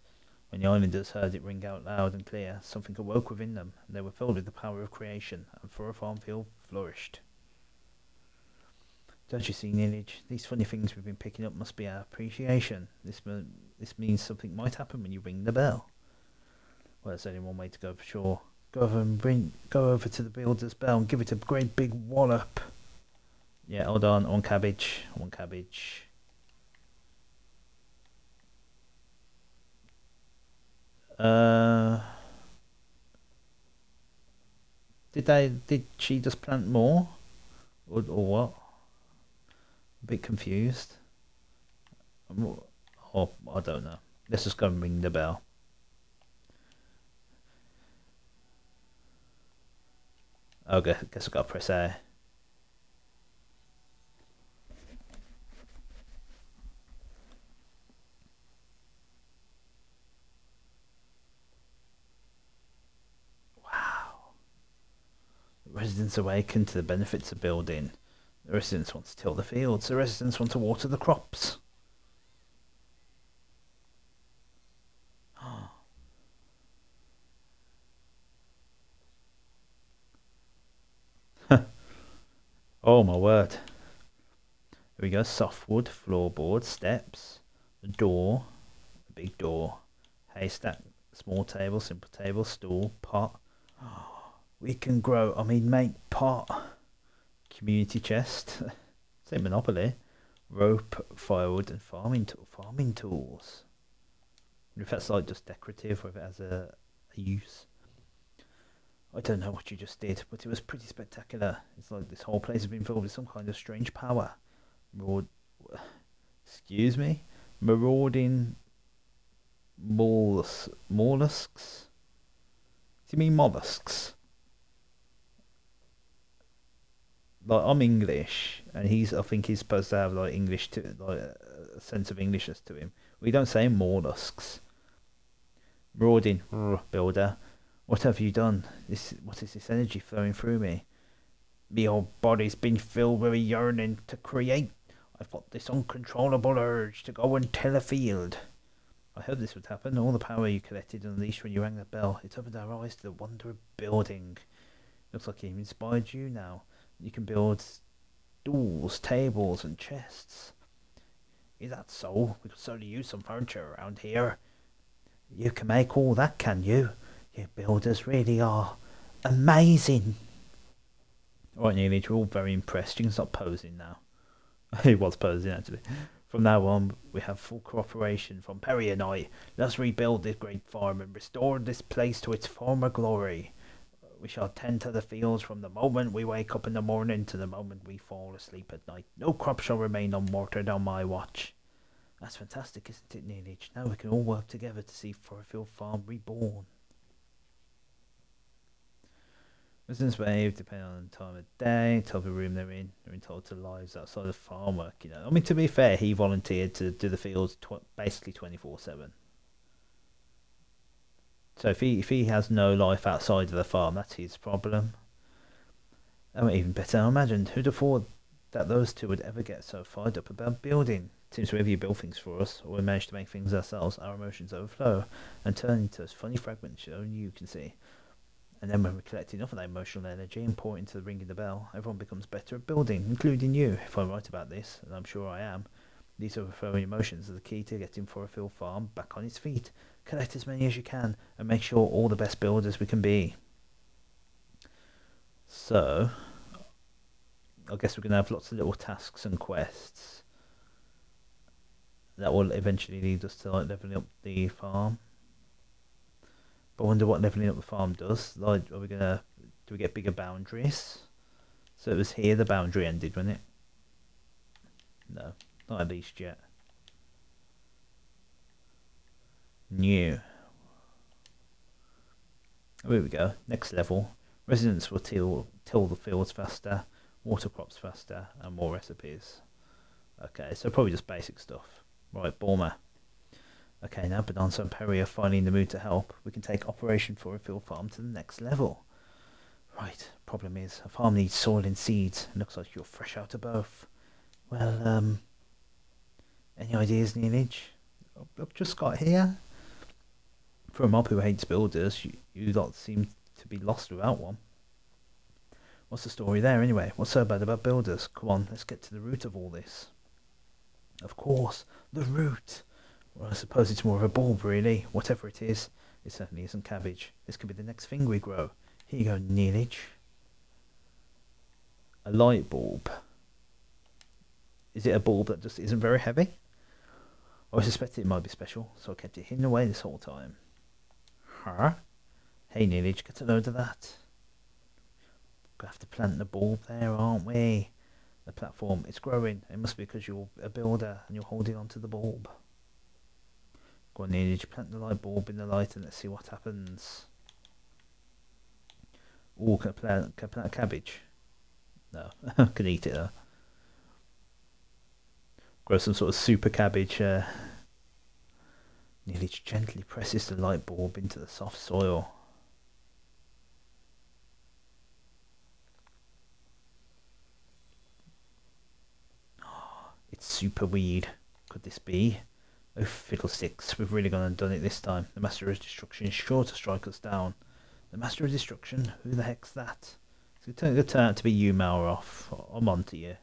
When the islanders heard it ring out loud and clear, something awoke within them, and they were filled with the power of creation, and Furrowfield flourished. Don't you see, ChefNeilage? These funny things we've been picking up must be our appreciation. This means something might happen when you ring the bell. Well, there's only one way to go for sure. Go over to the builder's bell and give it a great big wallop. Yeah, hold on. I want cabbage. I want cabbage. Did she just plant more? Or what? A bit confused. Oh, I don't know. Let's just go and ring the bell. Okay, I guess I've got to press A. The residents awaken to the benefits of building. The residents want to till the fields. The residents want to water the crops. Oh my word. Here we go. Softwood, floorboard, steps, a door, a big door, haystack, small table, simple table, stool, pot. We can grow, make pot. Community chest. Same Monopoly. Rope, firewood, and farming tools. If that's like just decorative or if it has a use. I don't know what you just did, but it was pretty spectacular. It's like this whole place has been filled with some kind of strange power. Excuse me? Marauding mollusks? Do you mean mollusks? Like, I'm English, and I think he's supposed to have like English to like a sense of Englishness to him. We don't say mollusks. Marauding builder. What have you done? What is this energy flowing through me? Me old body's been filled with a yearning to create. I've got this uncontrollable urge to go and till a field. I heard this would happen. All the power you collected and unleashed when you rang that bell. It opened our eyes to the wonder of building. Looks like it inspired you now. You can build stools, tables, and chests. Is that so? We could certainly use some furniture around here. You can make all that, can you? You builders really are amazing. Alright, Neilage, we're all very impressed. You can stop posing now. He was posing, actually. From now on, we have full cooperation from Perry and I. Let's rebuild this great farm and restore this place to its former glory. We shall tend to the fields from the moment we wake up in the morning to the moment we fall asleep at night. No crop shall remain unwatered on my watch. That's fantastic, isn't it, Neilage? Now we can all work together to see Furrowfield Farm reborn. Residents wave depending on the time of day, type of room they're in. They're entitled to lives outside of farm work, you know. I mean, to be fair, he volunteered to do the fields basically 24/7. So if he has no life outside of the farm, that's his problem. And even better, I imagined who'd have thought that those two would ever get so fired up about building. Seems whenever you build things for us, or we manage to make things ourselves, our emotions overflow and turn into funny fragments only you can see. And then when we collect enough of that emotional energy and pour it into the ringing the bell, everyone becomes better at building, including you. If I'm right about this, and I'm sure I am, these overflowing emotions are the key to getting Furrowfield Farm back on its feet. Collect as many as you can and make sure all the best builders we can be. So, I guess we're going to have lots of little tasks and quests that will eventually lead us to like leveling up the farm. But I wonder what leveling up the farm does. Like, do we get bigger boundaries? So it was here the boundary ended, wasn't it? No, not at least yet. New. Oh, here we go. Next level. Residents will till the fields faster, water crops faster, and more recipes. Okay, so probably just basic stuff. Right, Borma. Okay, now Bonanza and Perry are finally in the mood to help. We can take Operation Furrowfield Farm to the next level. Right, problem is, a farm needs soil and seeds. It looks like you're fresh out of both. Well, any ideas, Neilage? I've just got here. For a mob who hates builders, you lot seem to be lost without one. What's the story there anyway? What's so bad about builders? Come on, let's get to the root of all this. Of course, the root. Well, I suppose it's more of a bulb, really. Whatever it is, it certainly isn't cabbage. This could be the next thing we grow. Here you go, Neilage. A light bulb. Is it a bulb that just isn't very heavy? I suspected it might be special, so I kept it hidden away this whole time. Huh? Hey, Neilage, get a load of that. Gonna have to plant the bulb there, aren't we? The platform, it's growing. It must be because you're a builder and you're holding on to the bulb. Go on, Neilage, plant the light bulb in the light and let's see what happens. Oh, can I plant a cabbage? No, I can eat it though. Grow some sort of super cabbage. Neilage gently presses the light bulb into the soft soil. It's super weed. Could this be? Oh, fiddlesticks. We've really gone and done it this time. The Master of Destruction is sure to strike us down. The Master of Destruction? Who the heck's that? It's going to turn out to be you, Malroth. I'm on to you.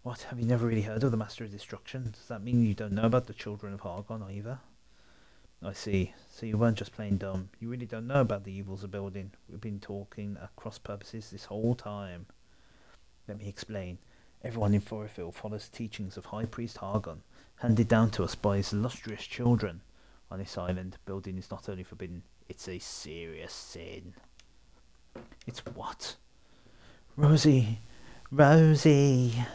What? Have you never really heard of the Master of Destruction? Does that mean you don't know about the Children of Hargon either? I see. So you weren't just playing dumb. You really don't know about the evils of building. We've been talking at cross purposes this whole time. Let me explain. Everyone in Furrowfield follows the teachings of High Priest Hargon, handed down to us by his illustrious children. On this island, building is not only forbidden, it's a serious sin. It's what? Rosie! Rosie!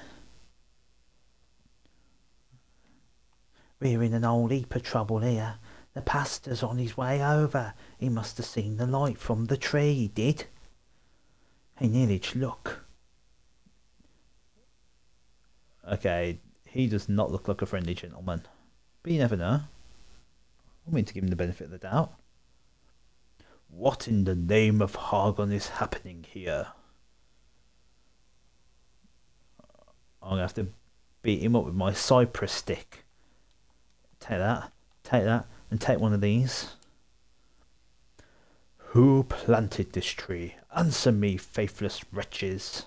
We're in an old heap of trouble here. The pastor's on his way over. He must have seen the light from the tree, he did. Hey, Neilage, look. Okay, he does not look like a friendly gentleman. But you never know. I mean to give him the benefit of the doubt. What in the name of Hargon is happening here? I'm going to have to beat him up with my cypress stick. Take that, and take one of these. Who planted this tree? Answer me, faithless wretches.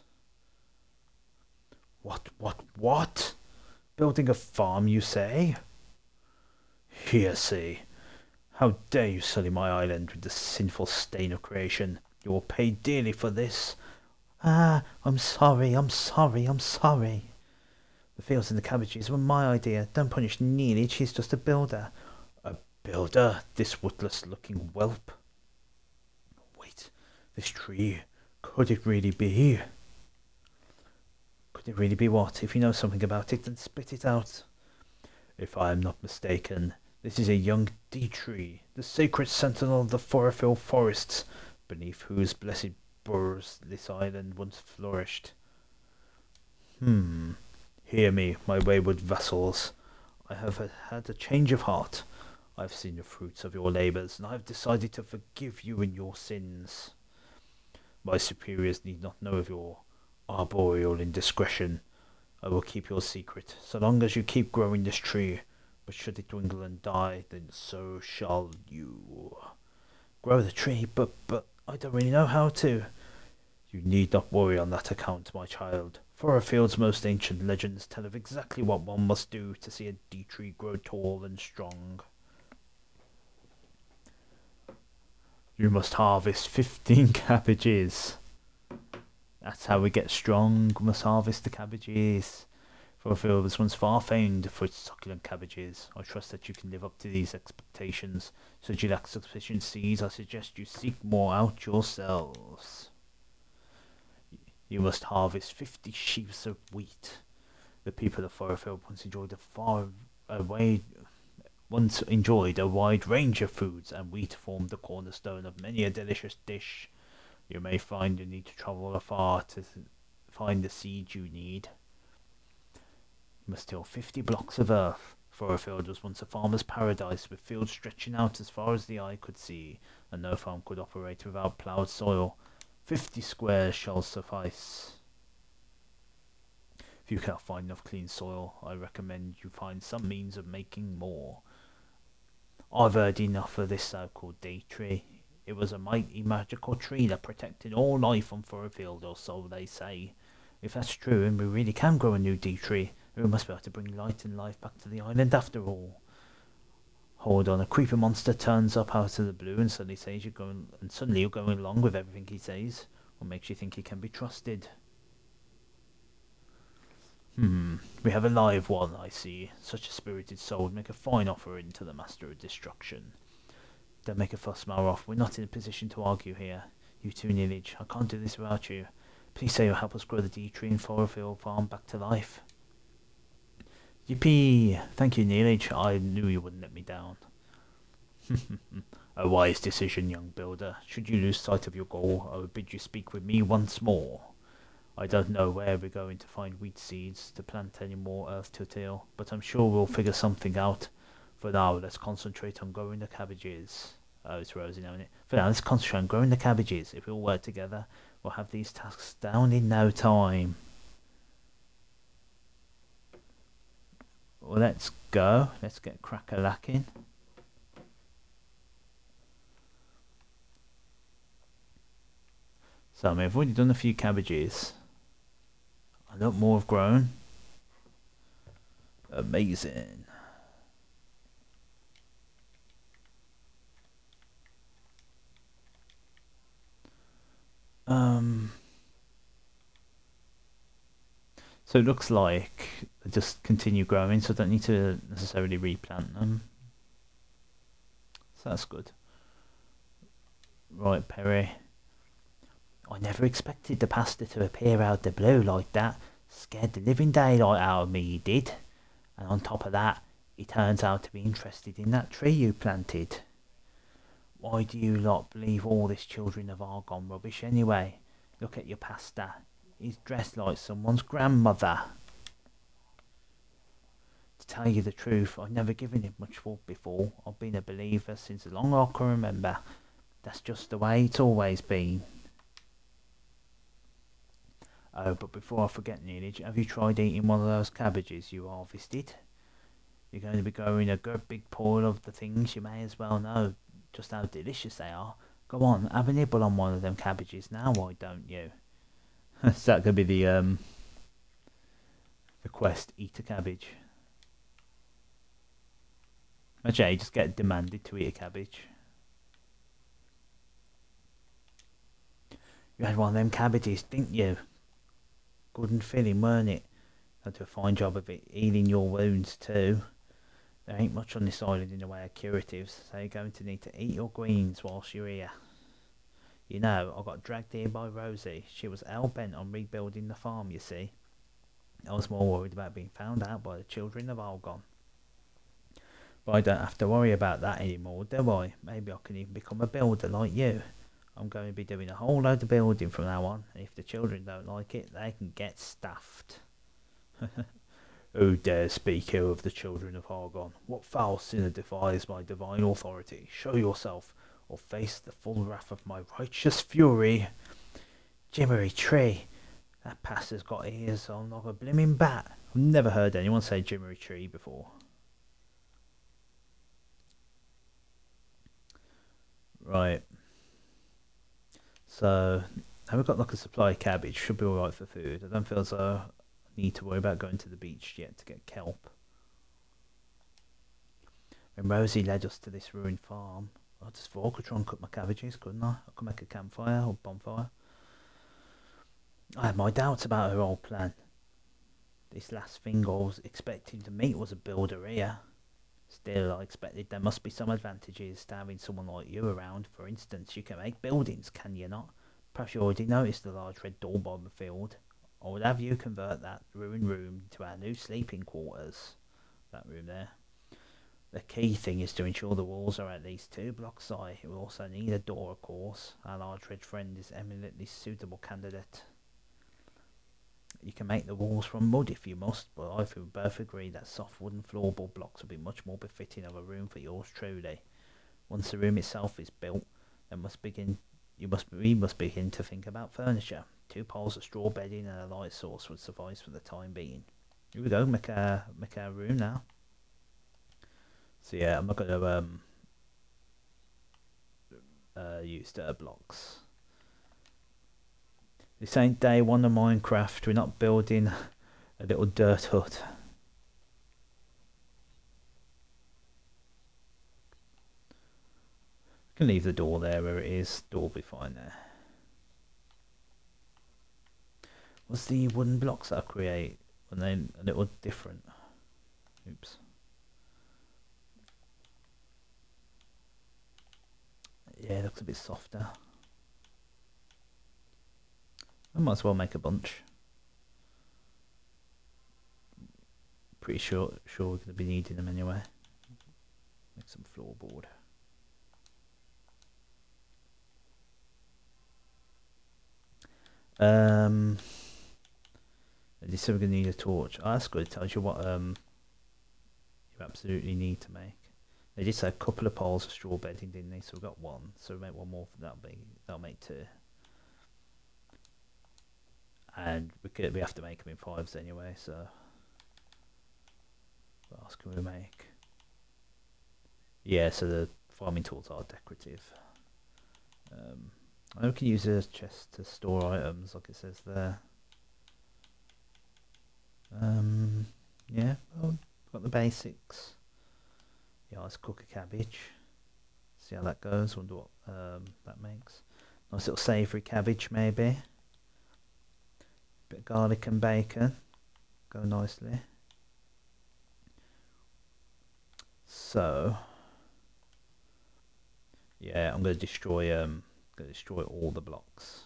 What? Building a farm, you say? Here, see. How dare you sully my island with the sinful stain of creation? You will pay dearly for this. Ah, I'm sorry. The fields and the cabbages were my idea. Don't punish Neilage, he's just a builder. A builder? This witless-looking whelp? Wait, this tree, could it really be? Could it really be what? If you know something about it, then spit it out. If I am not mistaken, this is a young D-tree, the sacred sentinel of the Furrowfield forests, beneath whose blessed borders this island once flourished. Hear me, my wayward vassals. I have had a change of heart. I have seen the fruits of your labours, and I have decided to forgive you in your sins. My superiors need not know of your arboreal indiscretion. I will keep your secret, so long as you keep growing this tree. But should it dwindle and die, then so shall you. Grow the tree, but I don't really know how to. You need not worry on that account, my child. Furrowfield's most ancient legends tell of exactly what one must do to see a D-tree grow tall and strong. You must harvest 15 cabbages. That's how we get strong. We must harvest the cabbages. Furrowfield was once far famed for its succulent cabbages. I trust that you can live up to these expectations. Should you lack sufficient seeds, I suggest you seek more out yourselves. You must harvest 50 sheaves of wheat. The people of Furrowfield once enjoyed a wide range of foods, and wheat formed the cornerstone of many a delicious dish. You may find you need to travel afar to find the seed you need. You must till 50 blocks of earth. Furrowfield was once a farmer's paradise, with fields stretching out as far as the eye could see, and no farm could operate without ploughed soil. 50 squares shall suffice. If you cannot find enough clean soil, I recommend you find some means of making more. I've heard enough of this so-called D-tree. It was a mighty magical tree that protected all life on Furrowfield, or so they say. If that's true, and we really can grow a new D-tree, we must be able to bring light and life back to the island after all. Hold on, a creeper monster turns up out of the blue and suddenly says you're going along with everything he says. What makes you think he can be trusted? We have a live one, I see. Such a spirited soul would make a fine offering to the Master of Destruction. Don't make a fuss, Malroth. We're not in a position to argue here. You too, Neilage. I can't do this without you. Please say you'll help us grow the D-tree and Furrowfield farm back to life. Yippee! Thank you, Neilage. I knew you wouldn't let me down. A wise decision, young builder. Should you lose sight of your goal, I would bid you speak with me once more. I don't know where we're going to find wheat seeds to plant any more earth to till, but I'm sure we'll figure something out. For now, let's concentrate on growing the cabbages. Oh, it's Rosie now, isn't it? For now, let's concentrate on growing the cabbages. If we all work together, we'll have these tasks down in no time. Well, let's go. Let's get crack-a-lacking. So, I mean, I've already done a few cabbages. A lot more have grown. Amazing. So it looks like they just continue growing, so I don't need to necessarily replant them. So that's good. Right, Perry. I never expected the pastor to appear out the blue like that. Scared the living daylight out of me, he did. And on top of that, he turns out to be interested in that tree you planted. Why do you lot believe all this children of Argon rubbish anyway? Look at your pastor. He's dressed like someone's grandmother. To tell you the truth, I've never given it much thought before. I've been a believer since as long as I can remember. That's just the way it's always been. Oh, but before I forget, Neilage, have you tried eating one of those cabbages you harvested? You're going to be growing a good big pool of the things. You may as well know just how delicious they are. Go on, have a nibble on one of them cabbages now, why don't you? Is that going to be Request, eat a cabbage. Imagine you just get demanded to eat a cabbage. You had one of them cabbages, didn't you? Good and filling, weren't it? Had to a fine job of it healing your wounds too. There ain't much on this island in the way of curatives, so you're going to need to eat your greens whilst you're here. You know, I got dragged here by Rosie. She was hell-bent on rebuilding the farm, you see. I was more worried about being found out by the children of Algon. But I don't have to worry about that anymore, do I? Maybe I can even become a builder like you. I'm going to be doing a whole load of building from now on, and if the children don't like it, they can get stuffed. Who dares speak ill of the children of Argon? What foul sinner defies my divine authority? Show yourself, or face the full wrath of my righteous fury. Jimmery tree. That pastor's got ears on like a blimmin' bat. I've never heard anyone say Jimmery tree before. Right. So, now we've got like a supply of cabbage. Should be alright for food. I don't feel as though I need to worry about going to the beach yet to get kelp. When Rosie led us to this ruined farm, I just thought I could try and cook my cabbages, couldn't I? I could make a campfire or bonfire. I had my doubts about her old plan. This last thing I was expecting to meet was a builder here. Still, I expected there must be some advantages to having someone like you around. For instance, you can make buildings, can you not? Perhaps you already noticed the large red door by the field. I would have you convert that ruined room to our new sleeping quarters. That room there. The key thing is to ensure the walls are at least 2 blocks high. It will also need a door, of course. Our large red friend is eminently suitable candidate. You can make the walls from mud if you must, but I think we both agree that soft wooden floorboard blocks would be much more befitting of a room for yours truly. Once the room itself is built, then we must begin to think about furniture. 2 piles of straw bedding and a light source would suffice for the time being. Here we go, make our room now. So yeah, I'm not going to use dirt blocks. This ain't day 1 of Minecraft. We're not building a little dirt hut. I can leave the door there where it is. Door will be fine there. What's the wooden blocks that I create when they're a little different? Oops. Yeah, it looks a bit softer. I might as well make a bunch. Pretty sure we're going to be needing them anyway. Make some floorboard. They said we're going to need a torch. Oh, that's good. It tells you what you absolutely need to make. They did say a couple of piles of straw bedding, didn't they? So we've got 1. So we'll make 1 more. That'll make 2. And we have to make them in 5s anyway. So what else can we make? Yeah. So the farming tools are decorative. I know we can use a chest to store items, like it says there. Yeah, well, got the basics. Yeah, let's cook a cabbage. See how that goes. Wonder what that makes. Nice little savoury cabbage, maybe. Bit of garlic and bacon. Go nicely. So, yeah, I'm going to destroy all the blocks.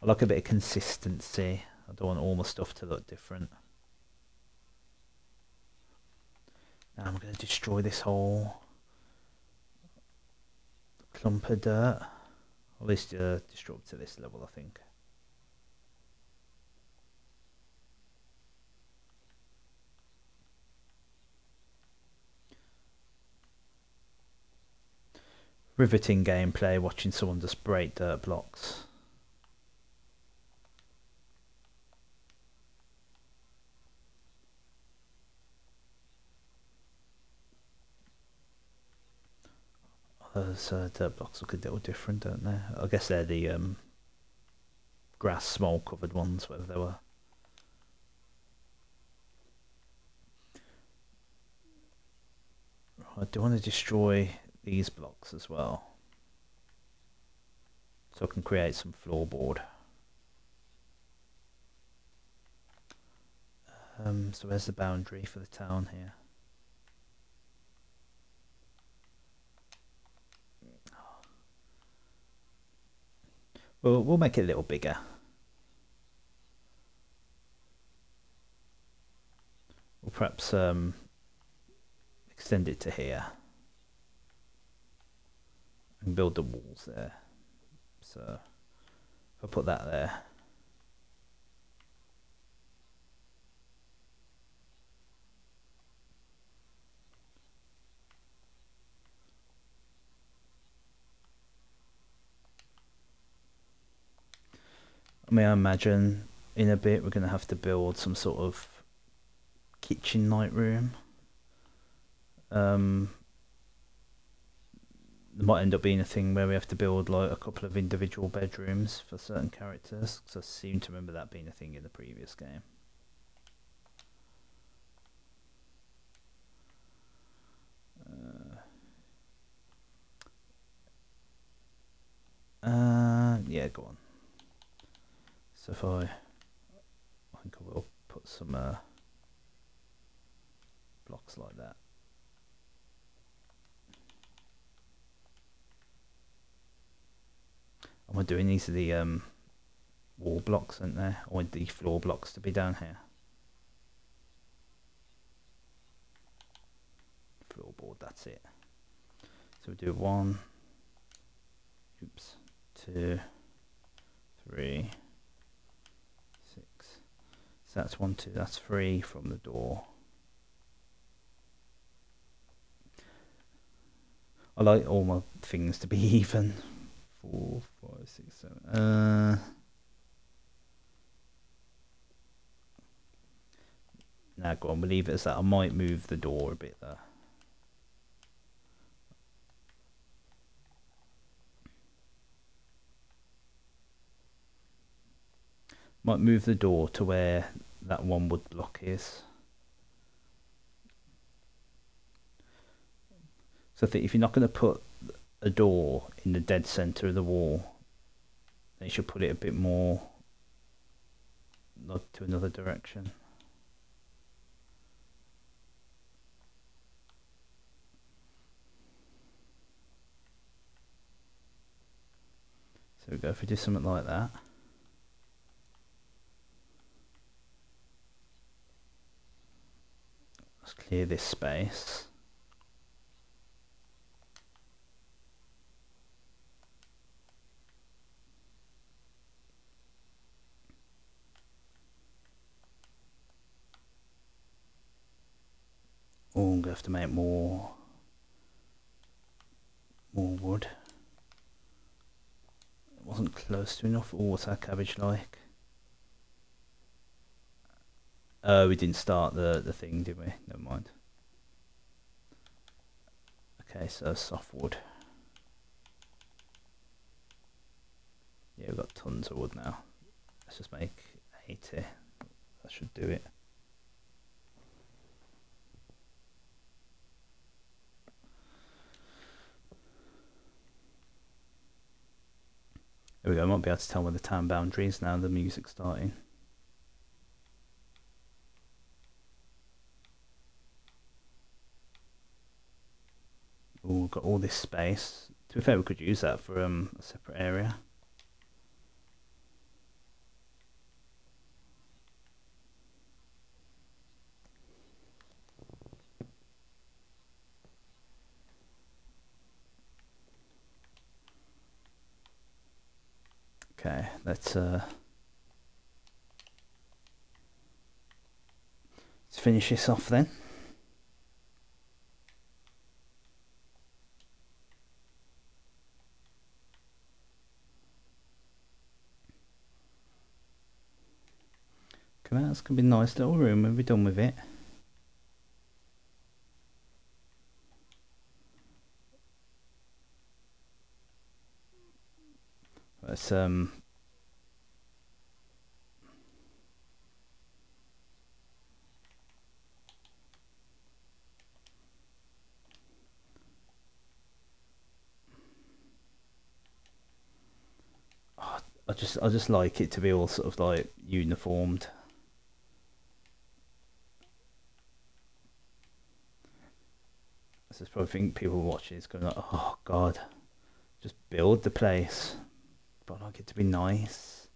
I like a bit of consistency. I don't want all my stuff to look different. Now I'm going to destroy this whole clump of dirt. Or at least destroy it to this level, I think. Riveting gameplay, watching someone just break dirt blocks. Those dirt blocks look a little different, don't they? I guess they're the grass small covered ones, whether they were. I do want to destroy these blocks as well, so I can create some floorboard. So where's the boundary for the town here? Well, we'll make it a little bigger. We'll perhaps extend it to here and build the walls there. So if I put that there, I mean, I imagine in a bit we're going to have to build some sort of kitchen night room. There might end up being a thing where we have to build like a couple of individual bedrooms for certain characters, because I seem to remember that being a thing in the previous game. Yeah, go on. So if I think I will put some blocks like that. Am I doing these are the wall blocks, aren't they? I want the floor blocks to be down here. Floorboard, that's it. So we do 1, 2, 3, 6. So that's 1, 2, that's 3 from the door. I like all my things to be even. 4, 5, 6, 7. Now go on, we'll leave it as that. I might move the door a bit there. Might move the door to where that one wood block is. So I think if you're not going to put a door in the dead center of the wall, then you should put it a bit more to another direction. So we go, if we do something like that. Let's clear this space. Oh, I'm going to have to make more wood. It wasn't close to enough. Oh, what's that cabbage like? Oh, we didn't start the thing, did we? Never mind. Okay, so softwood. Yeah, we've got tons of wood now. Let's just make 80. That should do it. There we go, I might be able to tell where the town boundary is now the music's starting. Oh, we've got all this space. To be fair, we could use that for a separate area. Okay, let's finish this off then. Okay, that's gonna be a nice little room when we're done with it. Let's I just like it to be all sort of like uniformed. I just probably think people watching it's going like, oh god, just build the place. But I like it to be nice.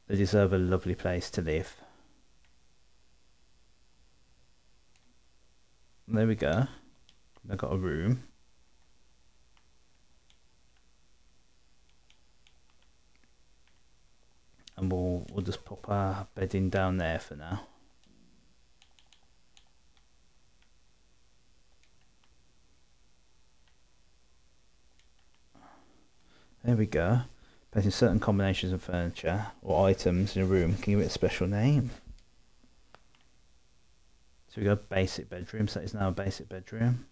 They deserve a lovely place to live. And there we go. They've got a room. And we'll just pop our bedding down there for now. There we go. Placing certain combinations of furniture or items in a room can give it a special name. So we go basic bedroom, so it's now a basic bedroom.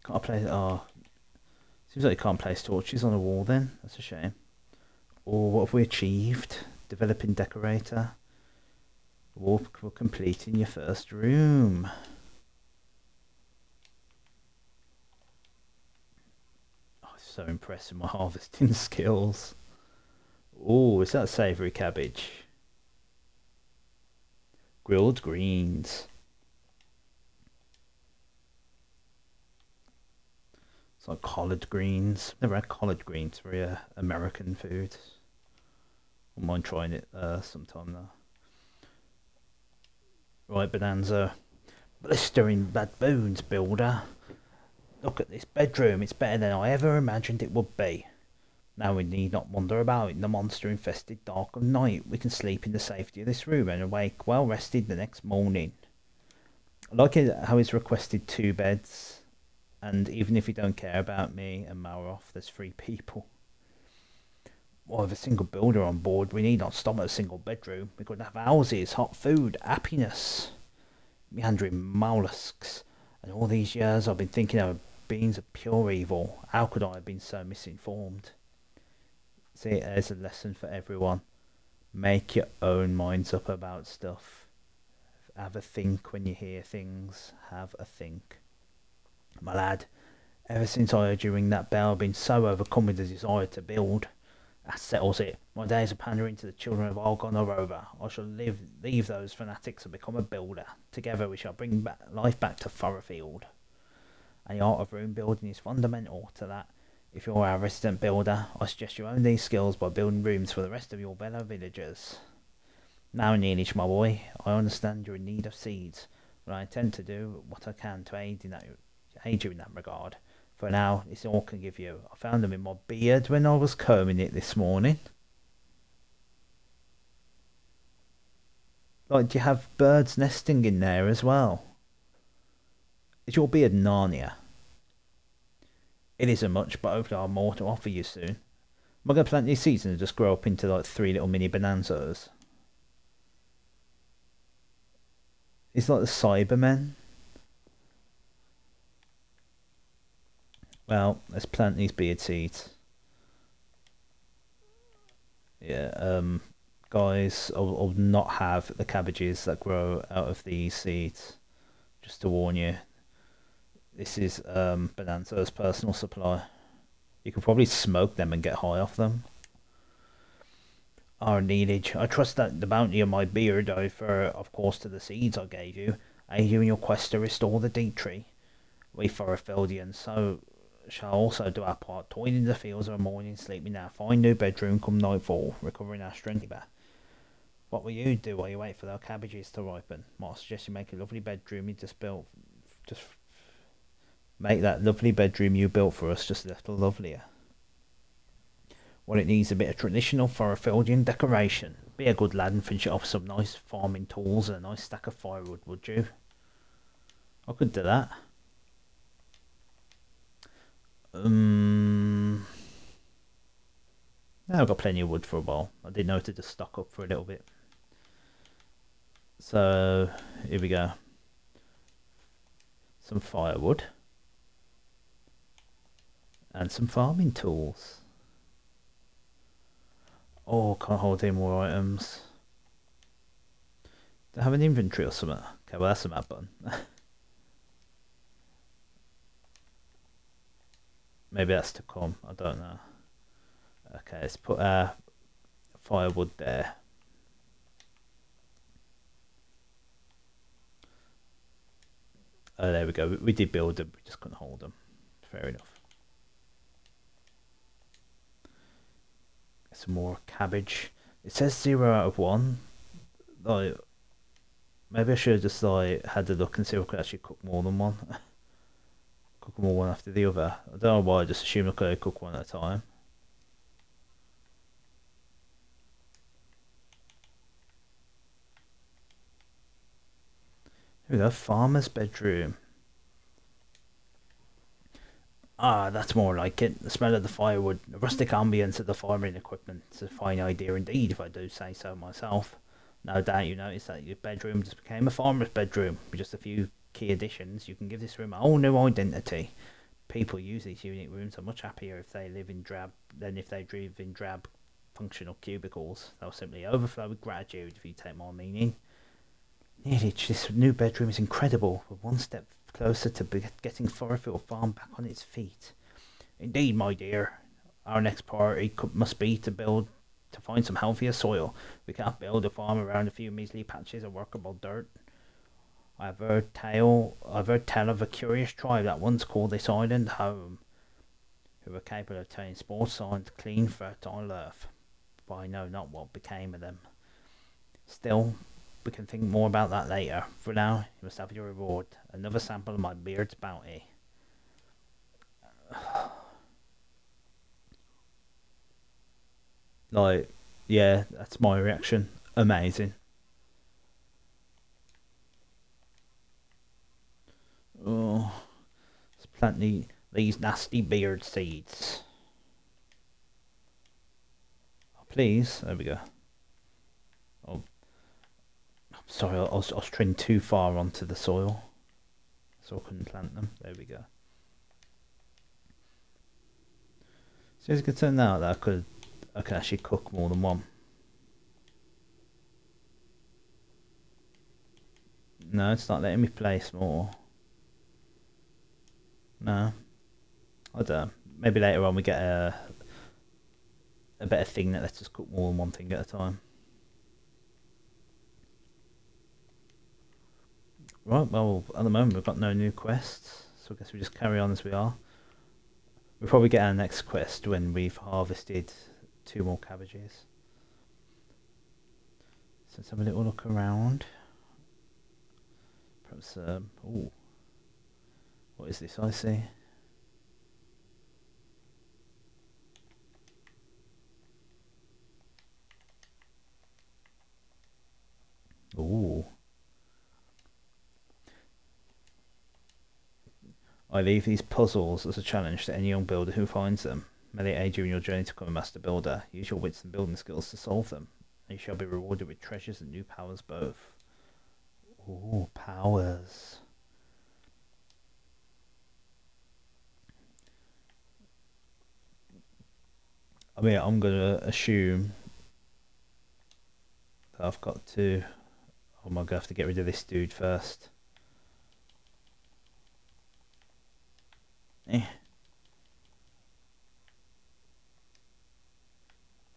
Can't place, oh, seems like you can't place torches on a wall then, that's a shame. Or what have we achieved? Developing decorator. Wall for completing your first room. So impressed with my harvesting skills. Oh, is that savoury cabbage? Grilled greens. It's like collard greens. Never had collard greens. Very American food. Wouldn't mind trying it sometime though. Right, Bonanza. Blistering baboons, builder. Look at this bedroom, it's better than I ever imagined it would be. Now we need not wander about in the monster-infested dark of night. We can sleep in the safety of this room and awake well rested the next morning. I like it how he's requested 2 beds. And even if you don't care about me and Maroff, there's 3 people. Well, with a single builder on board, we need not stop at a single bedroom. We could have houses, hot food, happiness, meandering mollusks. And all these years I've been thinking of beings of pure evil. How could I have been so misinformed? See, there's a lesson for everyone. Make your own minds up about stuff. Have a think when you hear things. Have a think. My lad, ever since I heard you ring that bell, I've been so overcome with the desire to build. That settles it. My days of pandering to the children of Argon are over. I shall leave those fanatics and become a builder. Together we shall bring life back to Furrowfield. And the art of room building is fundamental to that. If you're our resident builder, I suggest you own these skills by building rooms for the rest of your fellow villagers. Now, Neilage, my boy, I understand you're in need of seeds, but I intend to do what I can to aid you in that regard. For now, it's all I can give you. I found them in my beard when I was combing it this morning. Like, do you have birds nesting in there as well? Is your beard Narnia? It isn't much, but hopefully I'll have more to offer you soon. Am I going to plant these seeds and just grow up into like 3 little mini bonanzas? It's like the Cybermen. Well, let's plant these beard seeds. Yeah, guys, I'll not have the cabbages that grow out of these seeds. Just to warn you. This is Bonanza's personal supply. You can probably smoke them and get high off them. Our Neilage, I trust that the bounty of my beard I refer, of course, to the seeds I gave you, aid you in your quest to restore the deep tree. We Furrowfieldians shall also do our part, toiling in the fields of a morning, sleeping in our fine new bedroom come nightfall, recovering our strength back. What will you do while you wait for the cabbages to ripen? Might suggest you make a lovely bedroom you just built. Just make that lovely bedroom you built for us just a little lovelier. Well, it needs a bit of traditional Furrowfieldian decoration. Be a good lad and finish it off with some nice farming tools and a nice stack of firewood, would you? I could do that. Now I've got plenty of wood for a while. I did know to just stock up for a little bit. So, here we go. Some firewood. And some farming tools. Oh, can't hold any more items. Do I have an inventory or something? Okay, well that's a mad button. Maybe that's to come. I don't know. Okay, let's put firewood there. Oh, there we go. We did build them. We just couldn't hold them. Fair enough. Some more cabbage. It says 0 out of 1. Like, maybe I should have just like had a look and see if I could actually cook more than one. Cook them all one after the other. I don't know why I just assumed I could cook one at a time. Here we go, farmer's bedroom. Ah, that's more like it. The smell of the firewood, the rustic ambience of the farming equipment. It's a fine idea indeed, if I do say so myself. No doubt you noticed that your bedroom just became a farmer's bedroom. With just a few key additions, you can give this room a whole new identity. People use these unique rooms are much happier if they live in drab than if they live in drab functional cubicles. They'll simply overflow with gratitude, if you take my meaning. Neilage, this new bedroom is incredible. We're one step closer to getting Furrowfield Farm back on its feet. Indeed, my dear. Our next priority must be to find some healthier soil. We can't build a farm around a few measly patches of workable dirt. I've heard tell of a curious tribe that once called this island home, who were capable of turning small soil into clean, fertile earth. But I know not what became of them. Still, we can think more about that later. For now, you must have your reward. Another sample of my beard's bounty. Like, yeah, that's my reaction. Amazing. Oh, let's plant these nasty beard seeds. Oh, please, there we go. Oh, sorry, I was treading too far onto the soil, so I couldn't plant them. There we go. So it's good to know that I could actually cook more than one. No, it's not letting me place more. No, I don't know. Maybe later on we get a better thing that lets us cook more than one thing at a time. Right, well, at the moment we've got no new quests, so I guess we just carry on as we are. We'll probably get our next quest when we've harvested 2 more cabbages. So let's have a little look around. Perhaps, ooh. What is this I see? Ooh. I leave these puzzles as a challenge to any young builder who finds them. May they aid you in your journey to become a master builder. Use your wits and building skills to solve them, and you shall be rewarded with treasures and new powers both. Ooh, powers. I mean, I'm gonna assume that I've got to... I'm gonna have to get rid of this dude first.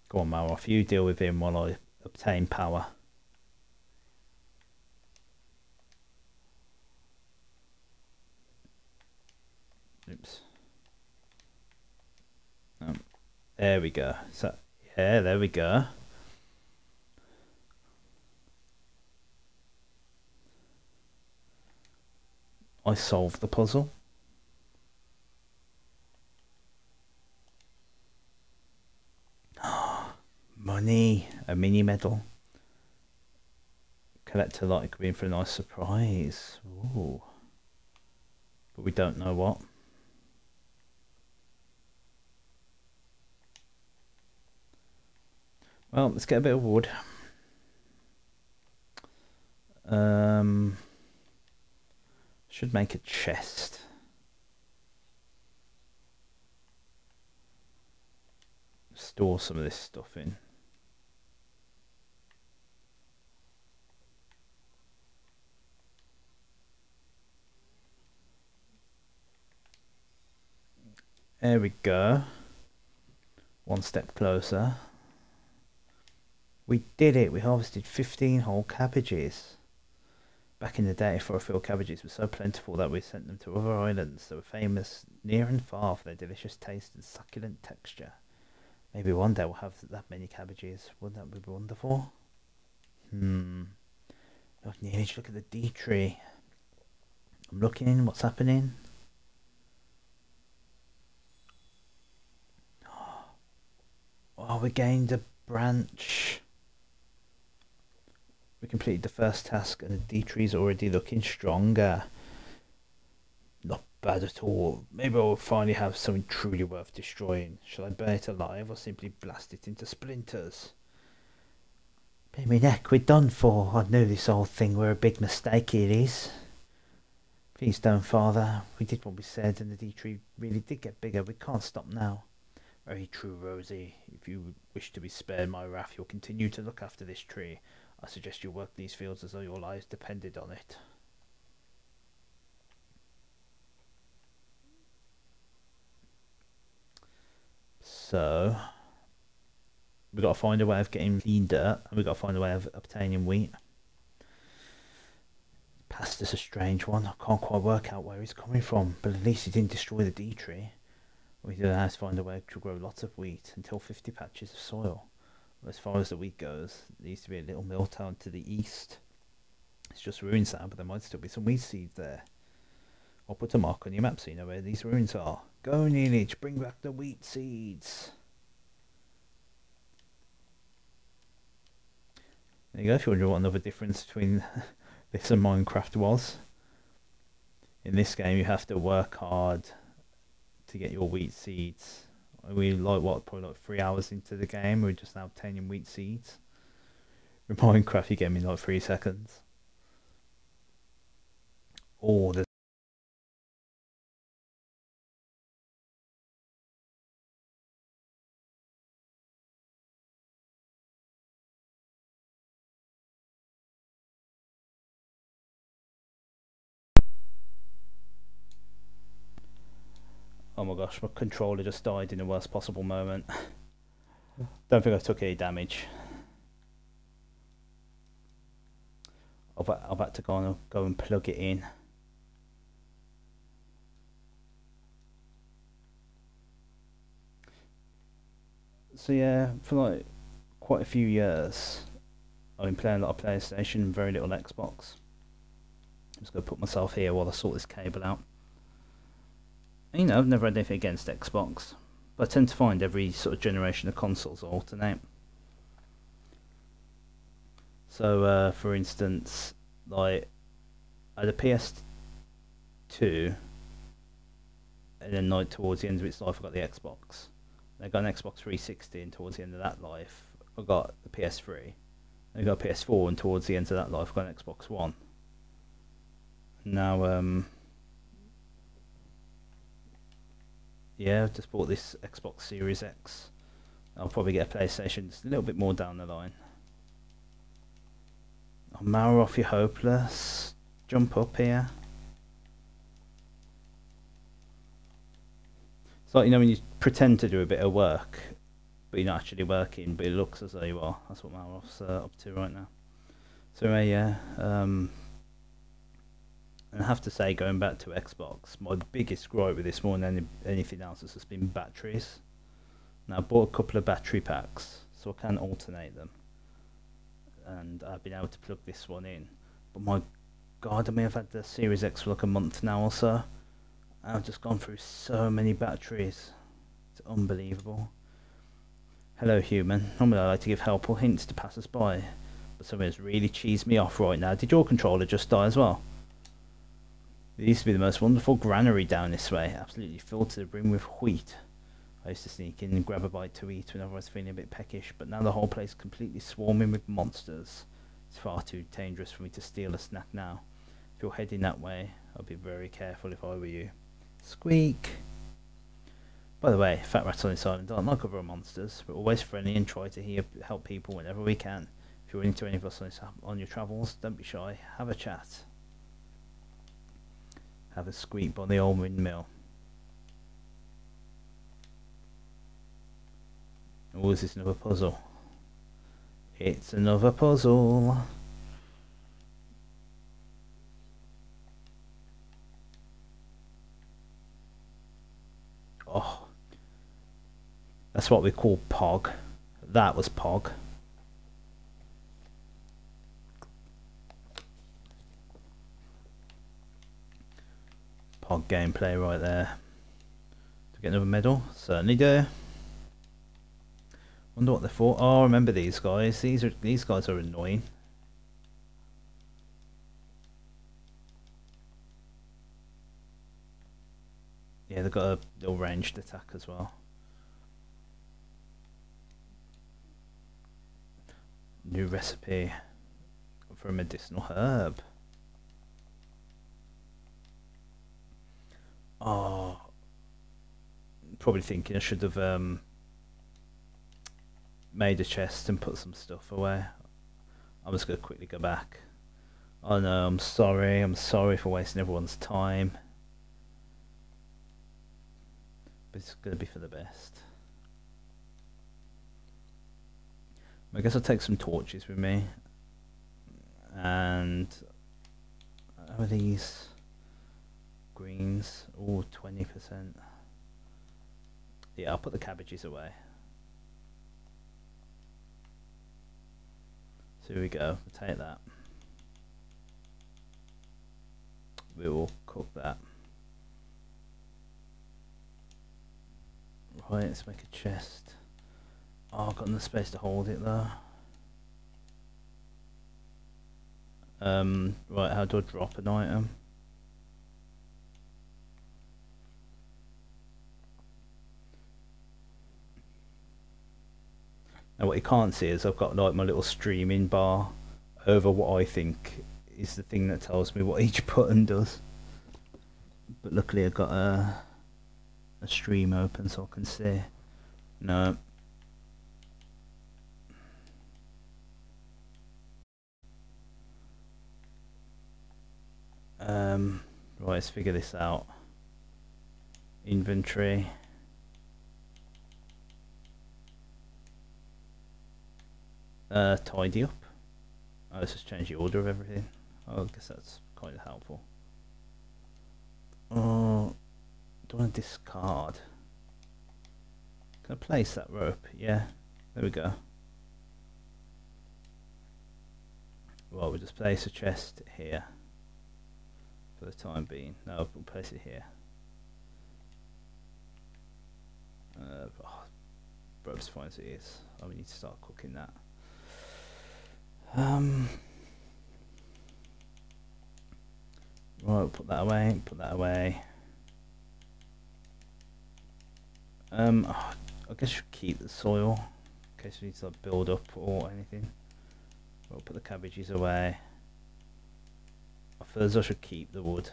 Go on, Malroth, you deal with him while I obtain power. Oops. There we go. So, yeah, there we go. I solved the puzzle. Money, a mini medal. Collector like being for a nice surprise. Ooh. But we don't know what. Well, let's get a bit of wood. Should make a chest. Store some of this stuff in. There we go. One step closer. We did it. We harvested 15 whole cabbages. Back in the day, Furrowfield cabbages were so plentiful that we sent them to other islands that were famous near and far for their delicious taste and succulent texture. Maybe one day we'll have that many cabbages. Wouldn't that be wonderful? Look, Neilage, look at the D tree. I'm looking. What's happening? Oh, we gained a branch. We completed the first task and the D tree's already looking stronger. Not bad at all. Maybe I'll finally have something truly worth destroying. Shall I burn it alive or simply blast it into splinters? Pay me neck, we're done for. I knew this whole thing were a big mistake, it is. Please don't, Father. We did what we said and the D tree really did get bigger. We can't stop now. Very true, Rosie. If you wish to be spared my wrath, you'll continue to look after this tree. I suggest you work these fields as though your lives depended on it. So, we've got to find a way of getting clean dirt, and we've got to find a way of obtaining wheat. Pasta's a strange one. I can't quite work out where he's coming from, but at least he didn't destroy the D tree. We did have to find a way to grow lots of wheat until 50 patches of soil. As far as the wheat goes, there used to be a little mill town to the east. It's just ruins now, but there might still be some wheat seeds there. I'll put a mark on your map so you know where these ruins are. Go, Neilage, bring back the wheat seeds. There you go, if you wonder what another difference between this and Minecraft was. In this game you have to work hard to get your wheat seeds. We like what, probably like 3 hours into the game, we're just now obtaining wheat seeds. With Minecraft you get me in like 3 seconds. Oh, there's oh my gosh, my controller just died in the worst possible moment. Don't think I took any damage. I've had to go and plug it in. So yeah, for like quite a few years I've been playing a lot of PlayStation, very little Xbox. I'm just going to put myself here while I sort this cable out. You know, I've never had anything against Xbox, but I tend to find every sort of generation of consoles alternate. So, for instance, like, I had a PS2, and then like towards the end of its life I got the Xbox. I got an Xbox 360, and towards the end of that life I got the PS3. I got a PS4, and towards the end of that life I got an Xbox One. Now, yeah, I've just bought this Xbox Series X. I'll probably get a PlayStation just a little bit more down the line. Oh, Maroff, you're hopeless. Jump up here. It's like, you know, when you pretend to do a bit of work, but you're not actually working, but it looks as though you are. That's what Maroff's up to right now. So anyway, yeah, and I have to say, going back to Xbox, my biggest gripe with this more than anything else has just been batteries. Now I bought a couple of battery packs, so I can alternate them. And I've been able to plug this one in. But my god, I mean, I've had the Series X for like a month now or so. I've just gone through so many batteries. It's unbelievable. Hello, human. Normally I like to give helpful hints to passers-by, but something has really cheesed me off right now. Did your controller just die as well? There used to be the most wonderful granary down this way, absolutely filled to the brim with wheat. I used to sneak in and grab a bite to eat whenever I was feeling a bit peckish, but now the whole place is completely swarming with monsters. It's far too dangerous for me to steal a snack now. If you're heading that way, I'd be very careful if I were you. Squeak! By the way, fat rats on this island aren't like other monsters. We're always friendly and try to help people whenever we can. If you're into any of us on your travels, don't be shy, have a chat. Have a squeak by the old windmill. Oh, is this another puzzle? It's another puzzle. Oh, that's what we call Pog. That was Pog. Pog gameplay right there. Do we get another medal? Certainly do. Wonder what they're for. Oh, remember these guys. These guys are annoying. Yeah, they've got a little ranged attack as well. New recipe for a medicinal herb. Oh, probably thinking I should have made a chest and put some stuff away. I'm just going to quickly go back. Oh no, I'm sorry for wasting everyone's time. But it's going to be for the best. I guess I'll take some torches with me. And how are these greens? Oh, 20%. Yeah, I'll put the cabbages away. So here we go, we'll take that. We will cook that. Right, let's make a chest. Oh, I've got no space to hold it though. Right, how do I drop an item? Now what you can't see is I've got like my little streaming bar over what I think is the thing that tells me what each button does. But luckily I've got a stream open so I can see. No. Right, let's figure this out. Inventory. Tidy up. Oh, let's just change the order of everything. Oh, I guess that's quite helpful. Oh, don't want to discard. Can I place that rope? Yeah, there we go. Well, we'll just place a chest here for the time being. No, we'll place it here. Rope's fine as it is. Oh, we need to start cooking that. Right, put that away, put that away. I guess you should keep the soil in case we need to like, build up or anything. We'll put the cabbages away. First I should keep the wood.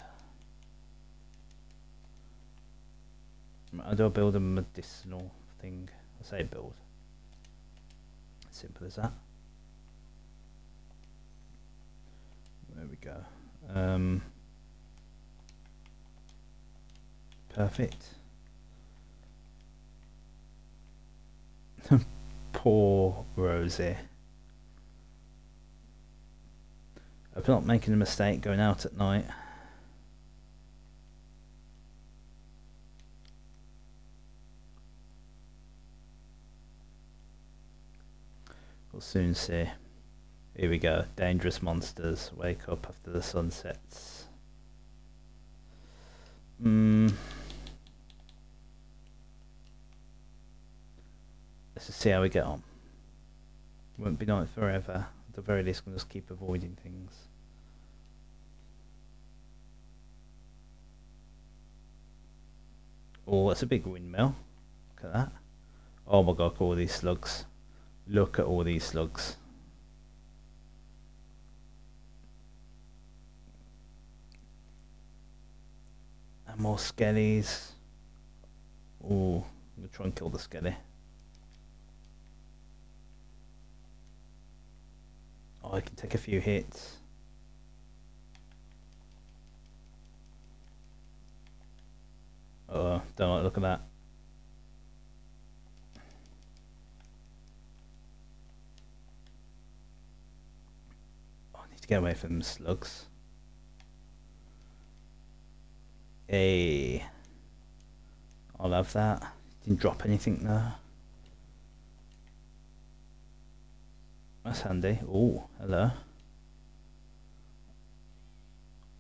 How do I build a medicinal thing? I say build. Simple as that. There we go. Perfect. Poor Rosie. I'm not making a mistake going out at night. We'll soon see. Here we go. Dangerous monsters. Wake up after the sun sets. Let's just see how we get on. Won't be night forever. At the very least, I'm just keep avoiding things. Oh, that's a big windmill. Look at that. Oh my god, look at all these slugs. Look at all these slugs. And more skellies. Oh, I'm gonna try and kill the skelly. Oh, I can take a few hits. Oh, don't like the look of that. Get away from them slugs. Hey. I'll have that. Didn't drop anything there. That's handy. Oh, hello.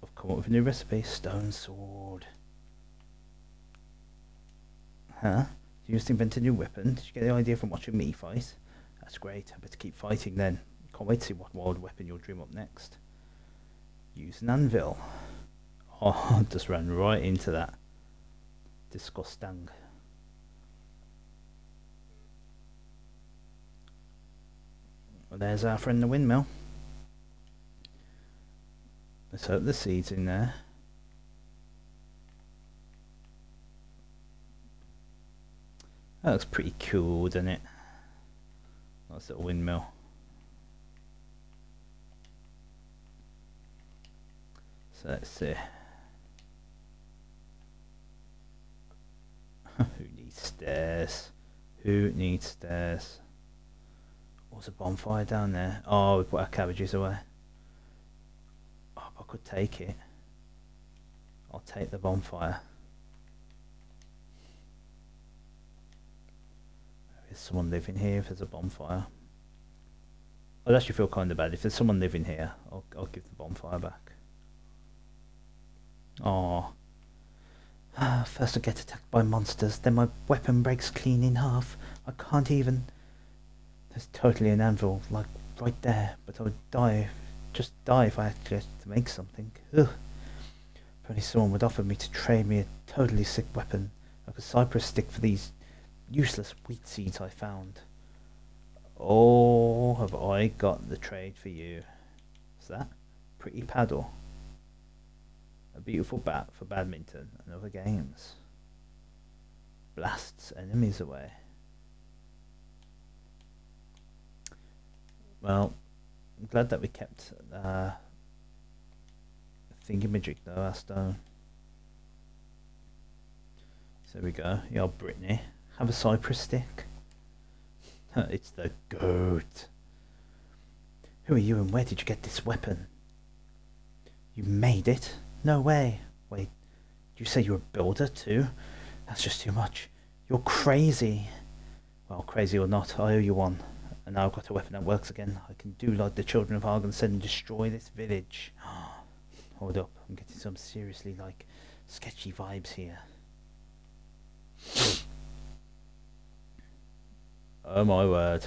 I've come up with a new recipe. Stone sword. Huh? You just invented a new weapon? Did you get the idea from watching me fight? That's great. I better keep fighting then. Can't wait to see what wild weapon you'll dream up next. Use an anvil. Oh, I just ran right into that. Disgusting. Well, there's our friend the windmill. Let's hope the seed's in there. That looks pretty cool, doesn't it? Nice little windmill. So let's see. Who needs stairs? Who needs stairs? What's a bonfire down there? Oh, we put our cabbages away. Oh, I could take it. I'll take the bonfire. Is someone living here if there's a bonfire? I'd actually feel kind of bad. If there's someone living here, I'll give the bonfire back. Oh. First I get attacked by monsters, then my weapon breaks clean in half. I can't even... There's totally an anvil, like, right there. But I would die, just die if I actually had to make something. Ugh. If only someone would offer me to trade me a totally sick weapon, like a cypress stick for these useless wheat seeds I found. Oh, have I got the trade for you. What's that? Pretty paddle. A beautiful bat for badminton and other games. Blasts enemies away. Well, I'm glad that we kept thingamajig though, our stone. So there we go. Yeah, Brittany. Have a cypress stick. It's the goat. Who are you and where did you get this weapon? You made it? No way. Wait, did you say you're a builder too? That's just too much. You're crazy. Well, crazy or not, I owe you one. And now I've got a weapon that works again. I can do like the children of Argon said and destroy this village. Hold up, I'm getting some seriously like sketchy vibes here. Oh my word.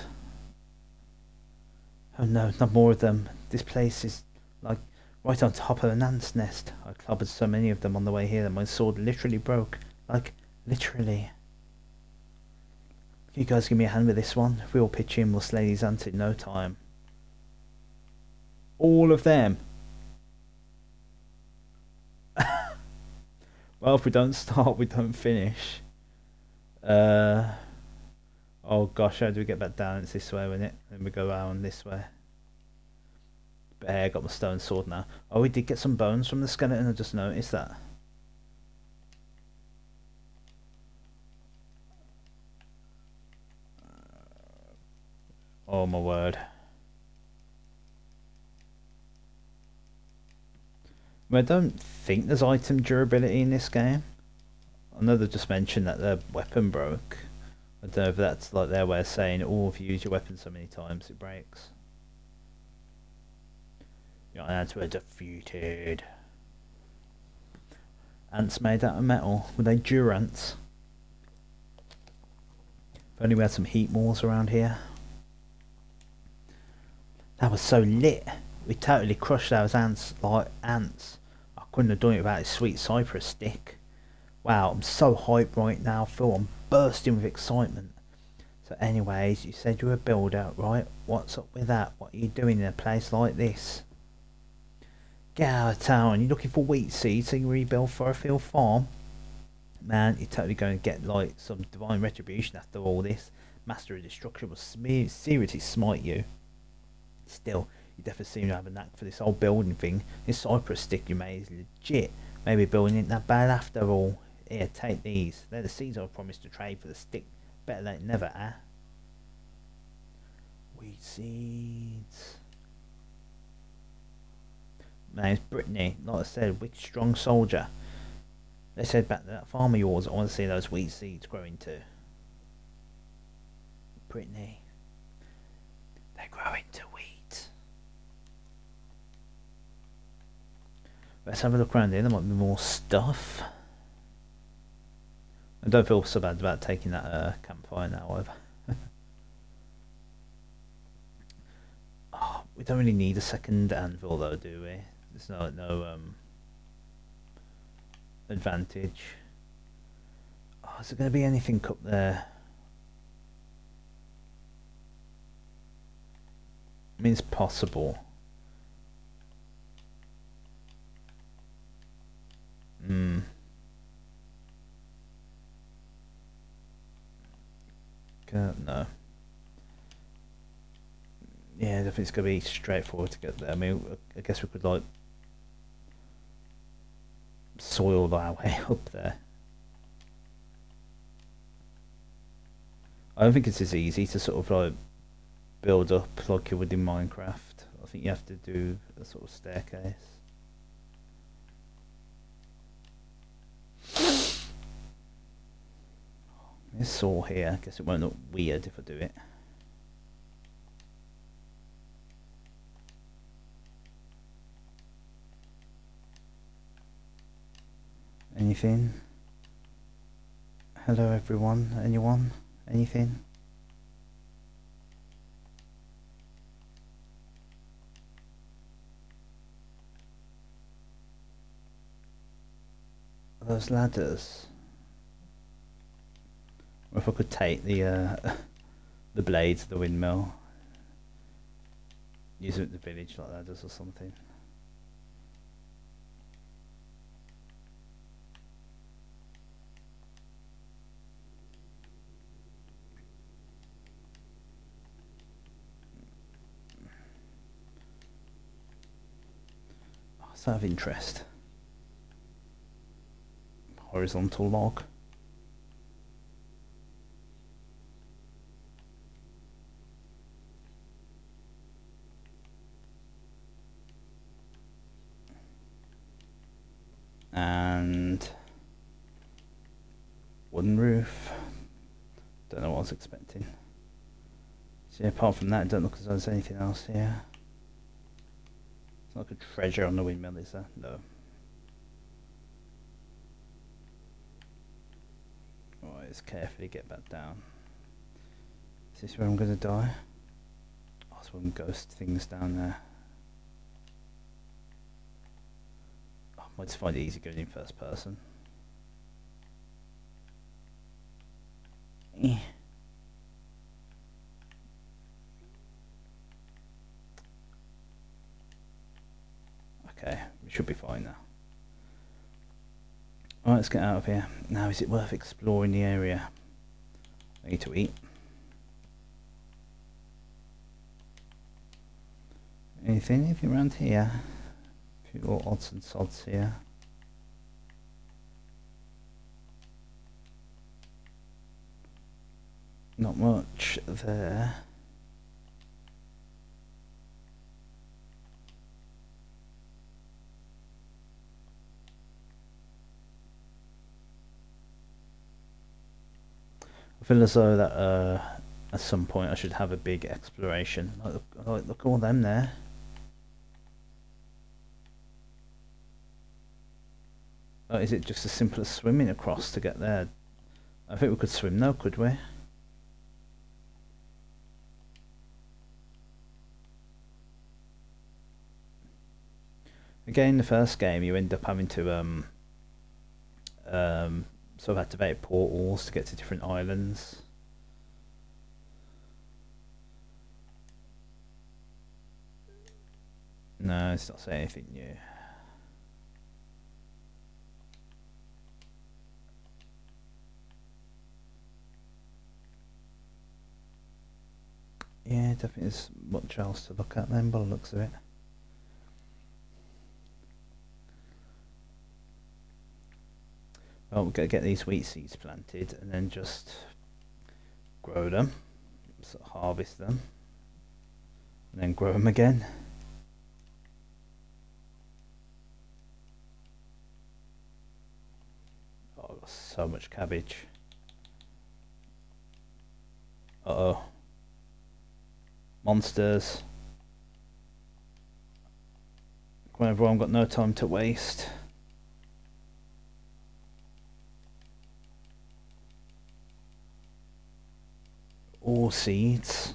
Oh no, not more of them. This place is like right on top of an ant's nest. I clobbered so many of them on the way here that my sword literally broke. Like, literally. Can you guys give me a hand with this one? If we all pitch in, we'll slay these ants in no time. All of them. Well, if we don't start, we don't finish. Oh gosh, how do we get back down? It's this way, isn't it? Then we go around this way. But hey, I got my stone sword now. Oh, we did get some bones from the skeleton, I just noticed that. Oh my word. I don't think there's item durability in this game. I know they just mentioned that their weapon broke. I don't know if that's like their way of saying, oh, if you use your weapon so many times it breaks. Your ants were defeated. Ants made out of metal. Were they durants? If only we had some heat walls around here. That was so lit. We totally crushed those ants like ants. I couldn't have done it without a sweet cypress stick. Wow, I'm so hyped right now, Phil. I'm bursting with excitement. So anyways, you said you were a builder, right? What's up with that? What are you doing in a place like this? Get out of town. You're looking for wheat seeds so you can rebuild Furrowfield farm? Man, you're totally going to get like some divine retribution after all this. Master of Destruction will seriously smite you. Still, you definitely seem to have a knack for this whole building thing. This cypress stick you made is legit. Maybe building ain't that bad after all. Here, take these. They're the seeds I promised to trade for the stick. Better late than never, eh? Wheat seeds. My name's Brittany. Like I said, wicked strong soldier. Let's head back to that farm of yours. I want to see those wheat seeds growing too. Brittany. They grow into wheat. Let's have a look around here. There might be more stuff. I don't feel so bad about taking that campfire now either. Oh, we don't really need a second anvil though, do we? There's no advantage. Oh, is there going to be anything up there? I mean, it's possible. No. Yeah, I think it's going to be straightforward to get there. I mean, I guess we could like soil our way up there. I don't think it's as easy to sort of like build up like you would in Minecraft. I think you have to do a sort of staircase. This saw here, I guess it won't look weird if I do it. Anything? Hello everyone, anyone? Anything? Are those ladders? Or if I could take the the blades of the windmill, use it at the village like ladders or something. Oh, it's out of interest. Horizontal log. And wooden roof. Don't know what I was expecting. So yeah, apart from that, it don't look as though there's anything else here. It's not like a treasure on the windmill, is there? No. Alright, let's carefully get back down. Is this where I'm gonna die? Oh, there's one ghost things down there. I just find it easy going in first person. Okay, we should be fine now. Alright, let's get out of here. Now, is it worth exploring the area? I need to eat. Anything around here? A few more odds and sods here. Not much there. I feel as though that at some point I should have a big exploration. Look at all them there. Oh, is it just as simple as swimming across to get there? I think we could swim now, could we? Again, in the first game, you end up having to sort of activate portals to get to different islands. No, it's not saying anything new. Yeah, definitely there's much else to look at then by the looks of it. Well, we've got to get these wheat seeds planted and then just grow them, sort of harvest them, and then grow them again. Got so much cabbage. Uh-oh. Monsters. Come on everyone, got no time to waste. All seeds.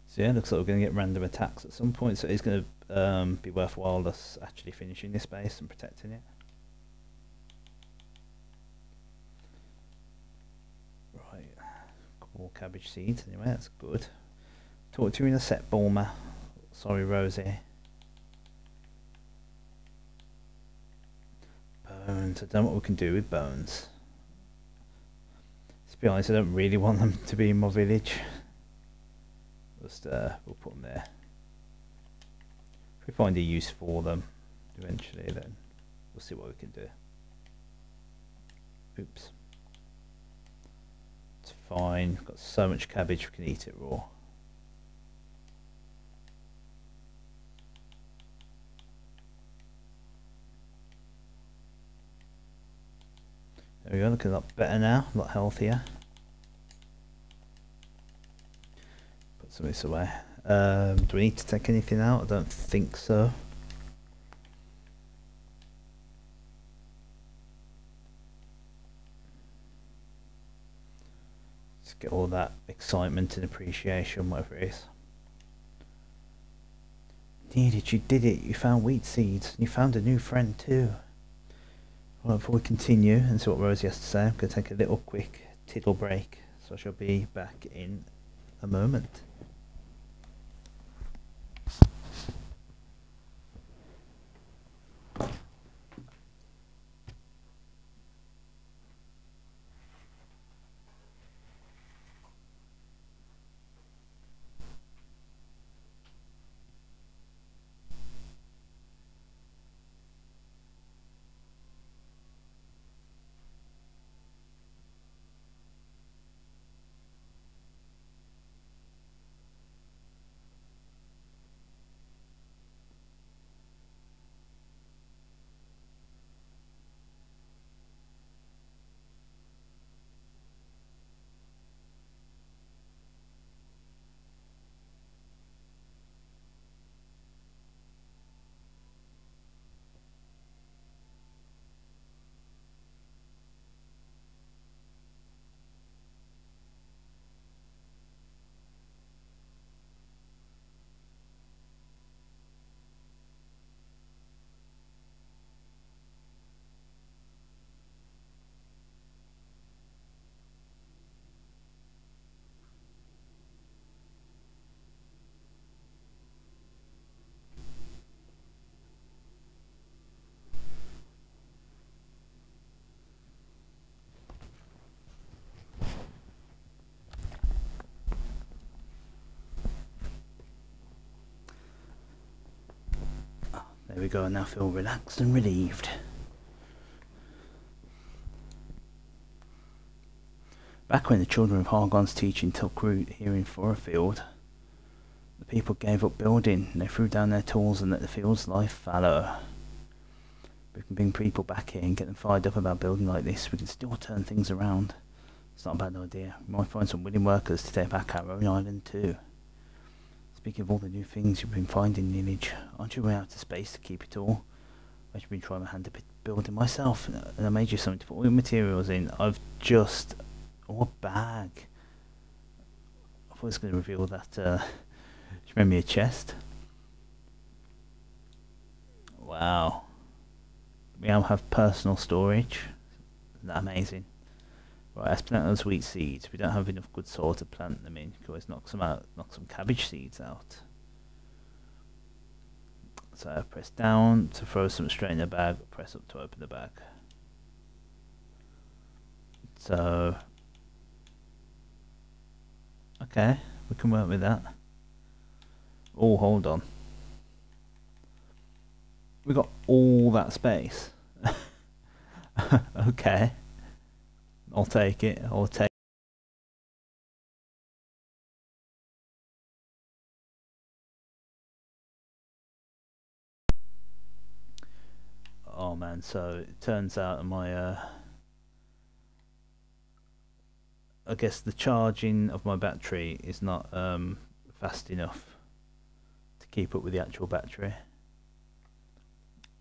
So yeah, looks like we're going to get random attacks at some point, so it's going to be worthwhile us actually finishing this base and protecting it. Right, got more cabbage seeds anyway, that's good. Talk to you in a sec, Bulma. Sorry, Rosie. Bones, I don't know what we can do with bones. To be honest, I don't really want them to be in my village. Just we'll put them there. If we find a use for them eventually, then we'll see what we can do. Oops. It's fine. Got so much cabbage we can eat it raw. There we go, looking a lot better now, a lot healthier. Put some of this away. Do we need to take anything out? I don't think so. Let's get all that excitement and appreciation, whatever it is. Did it, you did it. You found wheat seeds. You found a new friend too. Well, before we continue and see what Rosie has to say, I'm going to take a little quick tiddle break. So I shall be back in a moment. There we go, I now feel relaxed and relieved. Back when the children of Hargon's teaching took root here in Furrowfield, the people gave up building and they threw down their tools and let the field's life fallow. We can bring people back here and get them fired up about building like this. We can still turn things around. It's not a bad idea. We might find some willing workers to take back our own island too. Speaking of all the new things you've been finding, Neilage, aren't you way out of space to keep it all? I've been trying my hand at building myself, and I made you something to put all your materials in. I've just... oh, a bag. I thought I was going to reveal that, do you remember your chest? Wow. We now have personal storage. Isn't that amazing? Right, let's plant those wheat seeds. We don't have enough good soil to plant them in. You can always knock some out, knock some cabbage seeds out. So press down to throw some straight in the bag, press up to open the bag. So, okay, we can work with that. Oh, hold on. We got all that space. Okay. I'll take it. I'll take Oh man, so it turns out my I guess the charging of my battery is not fast enough to keep up with the actual battery.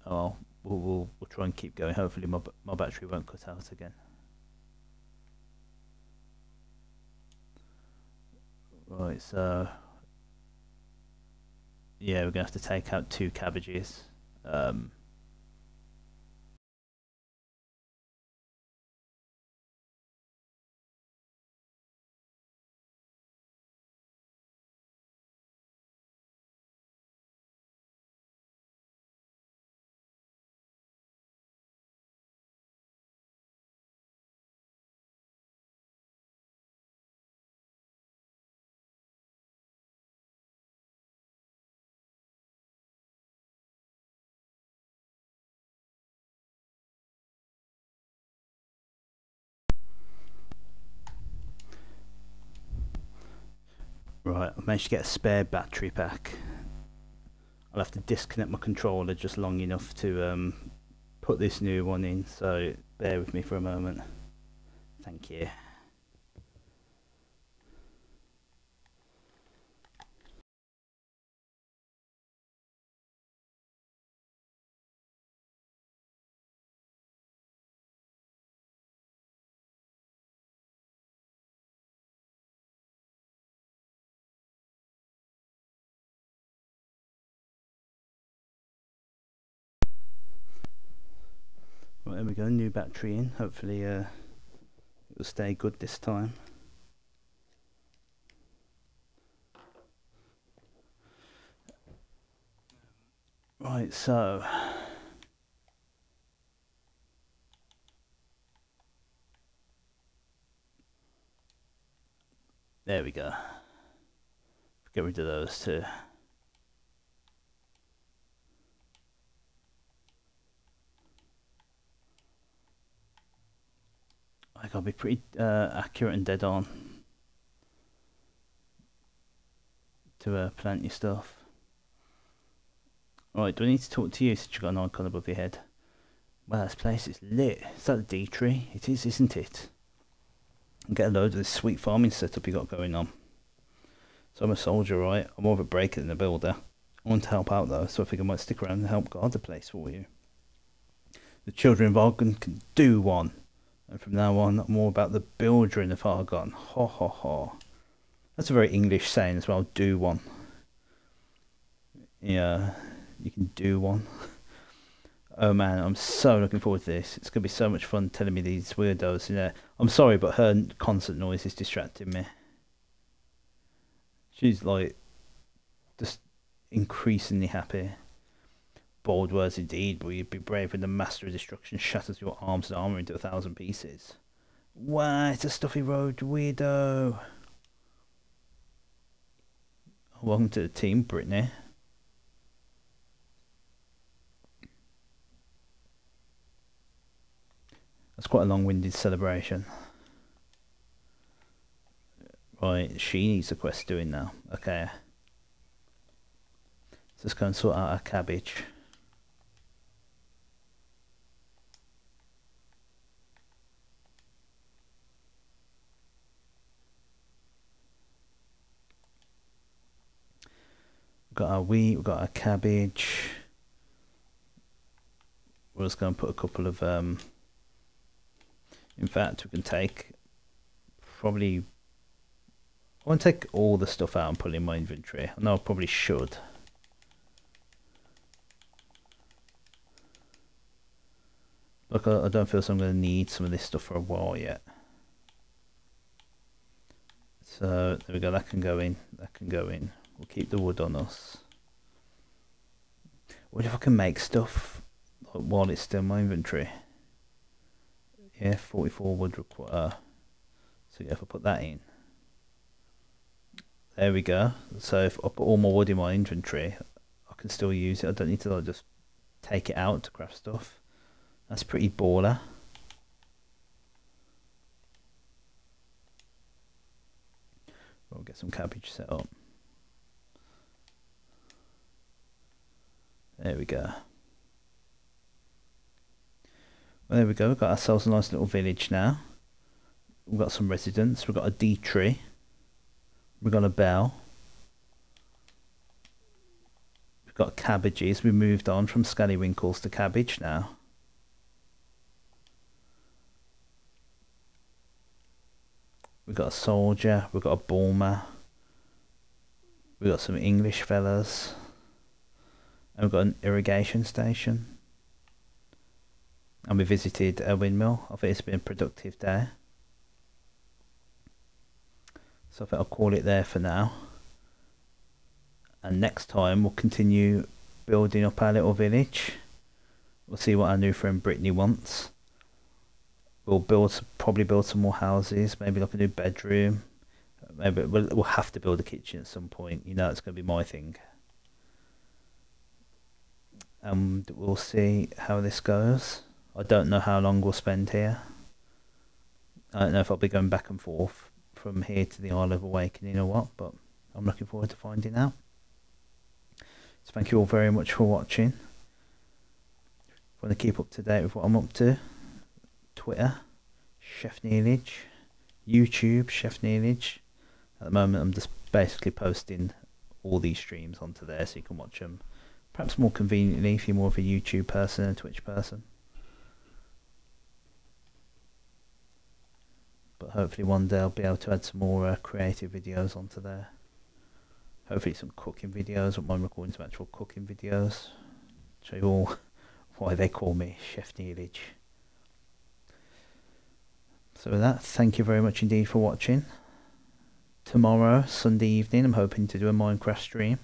Oh, we'll try and keep going. Hopefully my battery won't cut out again. Right, so yeah, we're gonna have to take out 2 cabbages. Right, I managed to get a spare battery pack. I'll have to disconnect my controller just long enough to put this new one in, so bear with me for a moment. Thank you. Right, there we go, new battery in. Hopefully it'll stay good this time. Right, so there we go. Get rid of those 2. I gotta be pretty accurate and dead on to plant your stuff. Right, do I need to talk to you since you've got an icon above your head? Well, this place is lit. Is that a D tree? It is, isn't it? And get a load of this sweet farming setup you got going on. So I'm a soldier, right? I'm more of a breaker than a builder. I want to help out though, so I think I might stick around and help guard the place for you. The children of Argon can do one. And from now on, I'm more about the builder of Argon. Ho ho ho. That's a very English saying as well, do one. Yeah, you can do one. Oh man, I'm so looking forward to this. It's going to be so much fun telling me these weirdos. You know, I'm sorry, but her constant noise is distracting me. She's like, just increasingly happy. Bold words indeed, but you'd be brave when the master of destruction shatters your arms and armor into 1,000 pieces. Why, it's a stuffy road weirdo. Welcome to the team, Brittany. That's quite a long-winded celebration. Right, she needs a quest doing now. Okay. So let's go and sort out our cabbage. We've got our wheat, we've got our cabbage. We're just going to put a couple of in fact, we can take probably, I won't take all the stuff out and put it in my inventory. I know I probably should. Look, I don't feel so I'm going to need some of this stuff for a while yet. So there we go, that can go in, that can go in. We'll keep the wood on us. What if I can make stuff like, while it's still in my inventory? Yeah, 44 would require. So yeah, if I put that in. There we go. So if I put all my wood in my inventory, I can still use it. I don't need to like, just take it out to craft stuff. That's pretty baller. We'll get some cabbage set up. There we go. Well, there we go. We've got ourselves a nice little village now. We've got some residents. We've got a D tree. We've got a bell. We've got cabbages. We moved on from scallywinkles to cabbage now. We've got a soldier. We've got a boomer. We've got some English fellas. And we've got an irrigation station. And we visited a windmill. I think it's been a productive day. So I think I'll call it there for now. And next time we'll continue building up our little village. We'll see what our new friend Brittany wants. We'll probably build some more houses, maybe like a new bedroom. Maybe we'll have to build a kitchen at some point. You know, it's going to be my thing. And we'll see how this goes. I don't know how long we'll spend here. I don't know if I'll be going back and forth from here to the Isle of Awakening or what, but I'm looking forward to finding out. So thank you all very much for watching. If you want to keep up to date with what I'm up to, Twitter, ChefNeilage, YouTube, ChefNeilage. At the moment I'm just basically posting all these streams onto there so you can watch them. Perhaps more conveniently if you're more of a YouTube person and a Twitch person. But hopefully one day I'll be able to add some more creative videos onto there. Hopefully some cooking videos. I won't mind recording some actual cooking videos. Show you all why they call me ChefNeilage. So with that, thank you very much indeed for watching. Tomorrow, Sunday evening, I'm hoping to do a Minecraft stream.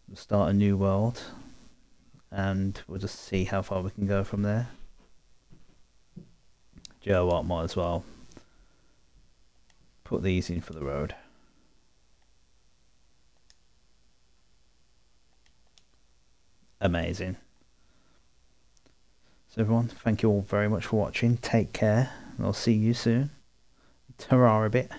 We'll start a new world. And we'll just see how far we can go from there. Do you know what, might as well put these in for the road. Amazing. So everyone, thank you all very much for watching. Take care, and I'll see you soon. Ta-ra a bit.